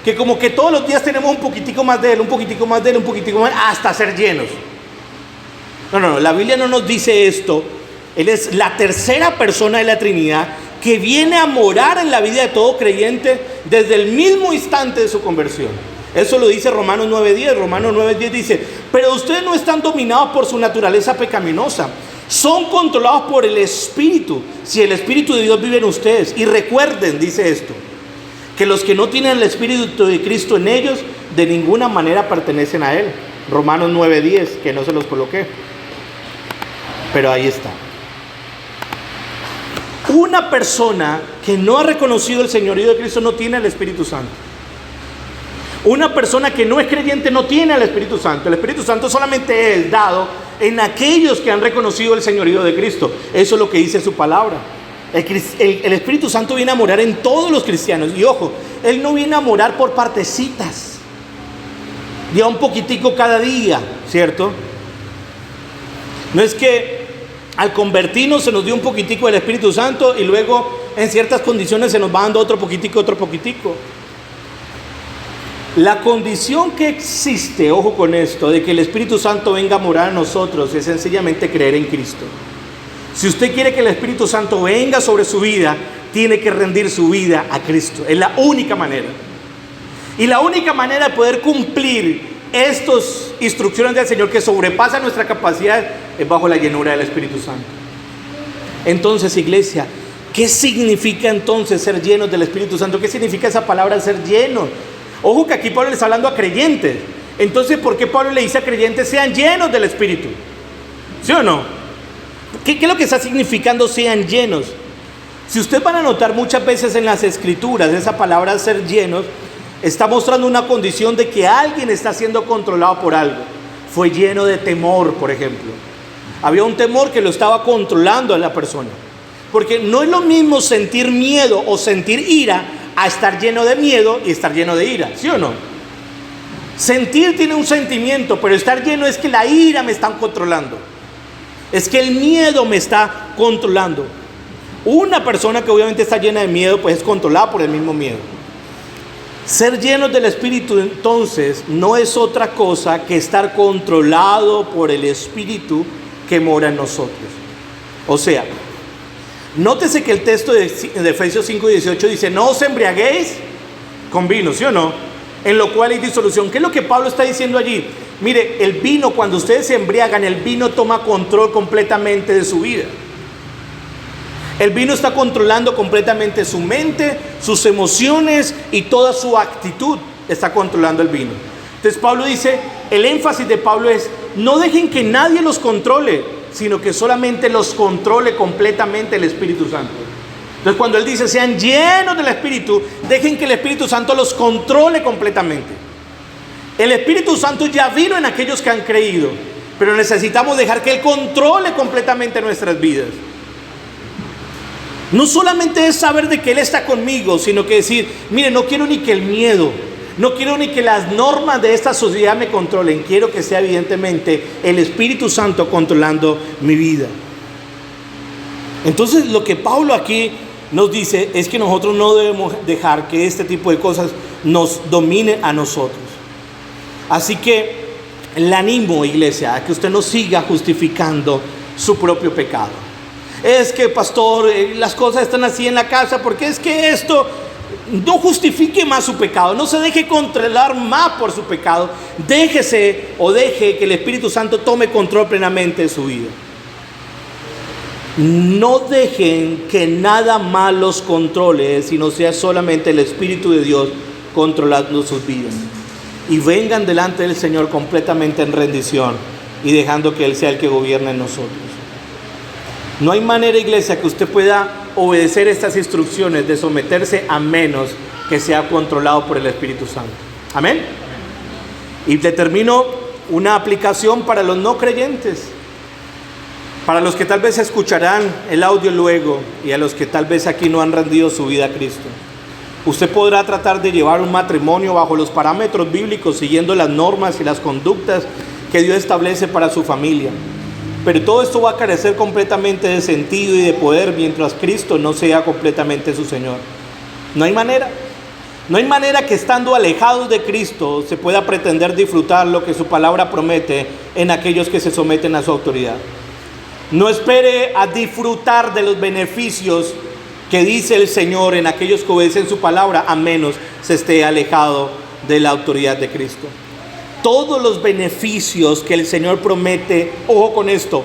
que como que todos los días tenemos un poquitico más de él, un poquitico más de él, un poquitico más, hasta ser llenos. No, la Biblia no nos dice esto. Él es la tercera persona de la Trinidad que viene a morar en la vida de todo creyente desde el mismo instante de su conversión. Eso lo dice Romanos 9:10. Romanos 9:10 dice: pero ustedes no están dominados por su naturaleza pecaminosa, son controlados por el Espíritu, si el Espíritu de Dios vive en ustedes. Y recuerden, dice esto, que los que no tienen el Espíritu de Cristo en ellos, de ninguna manera pertenecen a Él. Romanos 9:10, que no se los coloqué, pero ahí está. Una persona que no ha reconocido el señorío de Cristo no tiene el Espíritu Santo. Una persona que no es creyente no tiene el Espíritu Santo. El Espíritu Santo solamente es dado en aquellos que han reconocido el señorío de Cristo. Eso es lo que dice su palabra. El Espíritu Santo viene a morar en todos los cristianos. Y ojo, Él no viene a morar por partecitas, ya un poquitico cada día, ¿cierto? No es que al convertirnos se nos dio un poquitico del Espíritu Santo y luego en ciertas condiciones se nos va dando otro poquitico, otro poquitico. La condición que existe, ojo con esto, de que el Espíritu Santo venga a morar en nosotros es sencillamente creer en Cristo. Si usted quiere que el Espíritu Santo venga sobre su vida, tiene que rendir su vida a Cristo. Es la única manera. Y la única manera de poder cumplir estas instrucciones del Señor que sobrepasan nuestra capacidad es bajo la llenura del Espíritu Santo. Entonces, iglesia, ¿qué significa entonces ser llenos del Espíritu Santo? ¿Qué significa esa palabra ser llenos? Ojo que aquí Pablo le está hablando a creyentes. Entonces, ¿por qué Pablo le dice a creyentes sean llenos del Espíritu? ¿Sí o no? ¿Qué es lo que está significando sean llenos? Si ustedes van a notar muchas veces en las Escrituras, esa palabra ser llenos está mostrando una condición de que alguien está siendo controlado por algo. Fue lleno de temor, por ejemplo. Había un temor que lo estaba controlando a la persona. Porque no es lo mismo sentir miedo o sentir ira a estar lleno de miedo y estar lleno de ira, ¿sí o no? Sentir tiene un sentimiento, pero estar lleno es que la ira me está controlando. Es que el miedo me está controlando. Una persona que obviamente está llena de miedo, pues es controlada por el mismo miedo. Ser llenos del Espíritu, entonces, no es otra cosa que estar controlado por el Espíritu que mora en nosotros. O sea, nótese que el texto de Efesios 5:18 dice: no os embriaguéis con vino, ¿sí o no? en lo cual hay disolución. ¿Qué es lo que Pablo está diciendo allí? Mire, el vino, cuando ustedes se embriagan, el vino toma control completamente de su vida. El vino está controlando completamente su mente, sus emociones y toda su actitud está controlando el vino. Entonces Pablo dice, el énfasis de Pablo es, no dejen que nadie los controle, sino que solamente los controle completamente el Espíritu Santo. Entonces cuando él dice, sean llenos del Espíritu, dejen que el Espíritu Santo los controle completamente. El Espíritu Santo ya vino en aquellos que han creído, pero necesitamos dejar que Él controle completamente nuestras vidas. No solamente es saber de que Él está conmigo, sino que decir, mire, no quiero ni que el miedo, no quiero ni que las normas de esta sociedad me controlen. Quiero que sea evidentemente el Espíritu Santo controlando mi vida. Entonces lo que Pablo aquí nos dice es que nosotros no debemos dejar que este tipo de cosas nos domine a nosotros. Así que le animo, iglesia, a que usted no siga justificando su propio pecado. Es que, pastor, las cosas están así en la casa porque es que esto. No justifique más su pecado, no se deje controlar más por su pecado. Deje que el Espíritu Santo tome control plenamente de su vida. No dejen que nada más los controle, sino sea solamente el Espíritu de Dios controlando sus vidas. Y vengan delante del Señor completamente en rendición y dejando que Él sea el que gobierne en nosotros. No hay manera, iglesia, que usted pueda obedecer estas instrucciones de someterse a menos que sea controlado por el Espíritu Santo. Amén. Y determino una aplicación para los no creyentes, para los que tal vez escucharán el audio luego y a los que tal vez aquí no han rendido su vida a Cristo. Usted podrá tratar de llevar un matrimonio bajo los parámetros bíblicos, siguiendo las normas y las conductas que Dios establece para su familia. Pero todo esto va a carecer completamente de sentido y de poder mientras Cristo no sea completamente su Señor. No hay manera. No hay manera que estando alejados de Cristo se pueda pretender disfrutar lo que su palabra promete en aquellos que se someten a su autoridad. No espere a disfrutar de los beneficios que dice el Señor en aquellos que obedecen su palabra, a menos se esté alejado de la autoridad de Cristo. Todos los beneficios que el Señor promete, ojo con esto,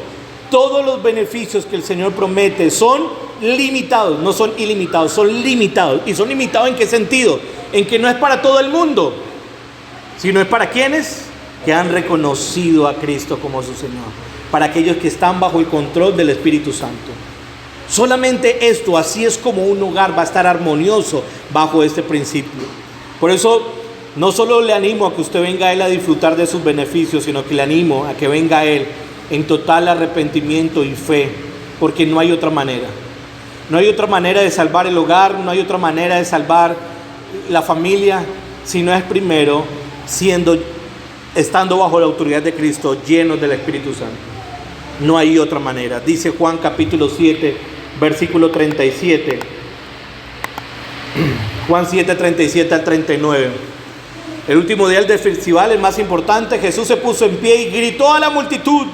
todos los beneficios que el Señor promete son limitados, no son ilimitados, son limitados. ¿Y son limitados en qué sentido? En que no es para todo el mundo, sino es para quienes que han reconocido a Cristo como su Señor, para aquellos que están bajo el control del Espíritu Santo. Solamente esto, así es como un hogar va a estar armonioso bajo este principio. Por eso no solo le animo a que usted venga a Él a disfrutar de sus beneficios, sino que le animo a que venga a Él en total arrepentimiento y fe, porque no hay otra manera. No hay otra manera de salvar el hogar, no hay otra manera de salvar la familia, si no es primero estando bajo la autoridad de Cristo, llenos del Espíritu Santo. No hay otra manera. Dice Juan capítulo 7, versículo 37. Juan 7, 37 al 39. El último día del festival, el más importante, Jesús se puso en pie y gritó a la multitud: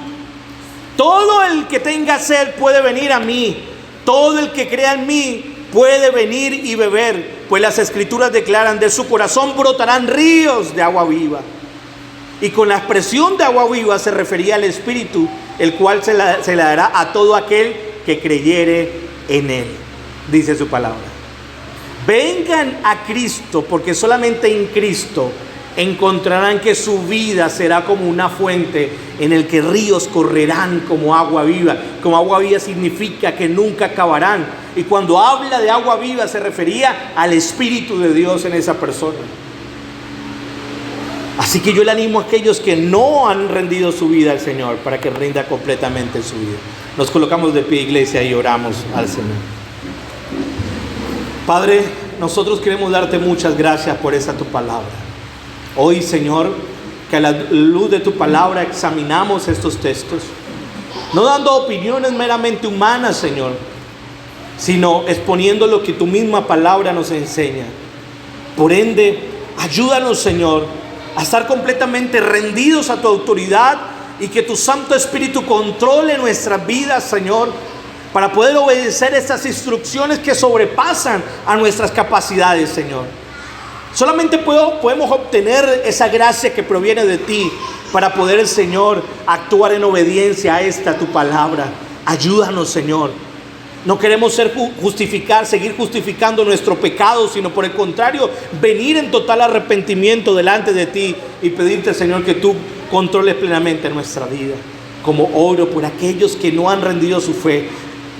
todo el que tenga sed puede venir a mí, todo el que crea en mí puede venir y beber, pues las Escrituras declaran: de su corazón brotarán ríos de agua viva. Y con la expresión de agua viva se refería al Espíritu, el cual se la dará a todo aquel que creyere en Él, dice su palabra. Vengan a Cristo, porque solamente en Cristo encontrarán que su vida será como una fuente en el que ríos correrán como agua viva. Como agua viva significa que nunca acabarán. Y cuando habla de agua viva se refería al Espíritu de Dios en esa persona. Así que yo le animo a aquellos que no han rendido su vida al Señor para que rinda completamente su vida. Nos colocamos de pie, iglesia, y oramos al Señor. Padre, nosotros queremos darte muchas gracias por esta tu palabra. Hoy, Señor, que a la luz de tu palabra examinamos estos textos, no dando opiniones meramente humanas, Señor, sino exponiendo lo que tu misma palabra nos enseña. Por ende, ayúdanos, Señor, a estar completamente rendidos a tu autoridad y que tu Santo Espíritu controle nuestras vidas, Señor, para poder obedecer estas instrucciones que sobrepasan a nuestras capacidades, Señor. Solamente podemos obtener esa gracia que proviene de ti para poder, Señor, actuar en obediencia a esta tu palabra. Ayúdanos, Señor. No queremos seguir justificando nuestro pecado, sino por el contrario, venir en total arrepentimiento delante de ti y pedirte, Señor, que tú controles plenamente nuestra vida. Como oro por aquellos que no han rendido su fe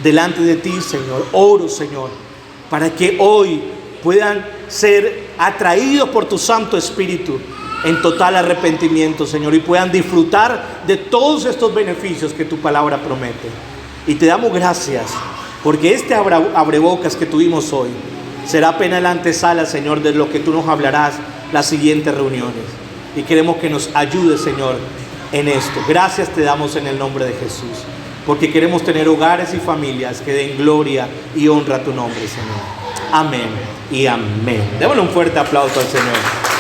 delante de ti, Señor. Oro, Señor, para que hoy puedan ser atraídos por tu Santo Espíritu en total arrepentimiento, Señor, y puedan disfrutar de todos estos beneficios que tu palabra promete. Y te damos gracias, porque este abrebocas que tuvimos hoy será apenas la antesala, Señor, de lo que tú nos hablarás las siguientes reuniones. Y queremos que nos ayudes, Señor, en esto. Gracias te damos en el nombre de Jesús, porque queremos tener hogares y familias que den gloria y honra a tu nombre, Señor. Amén y amén. Démosle un fuerte aplauso al Señor.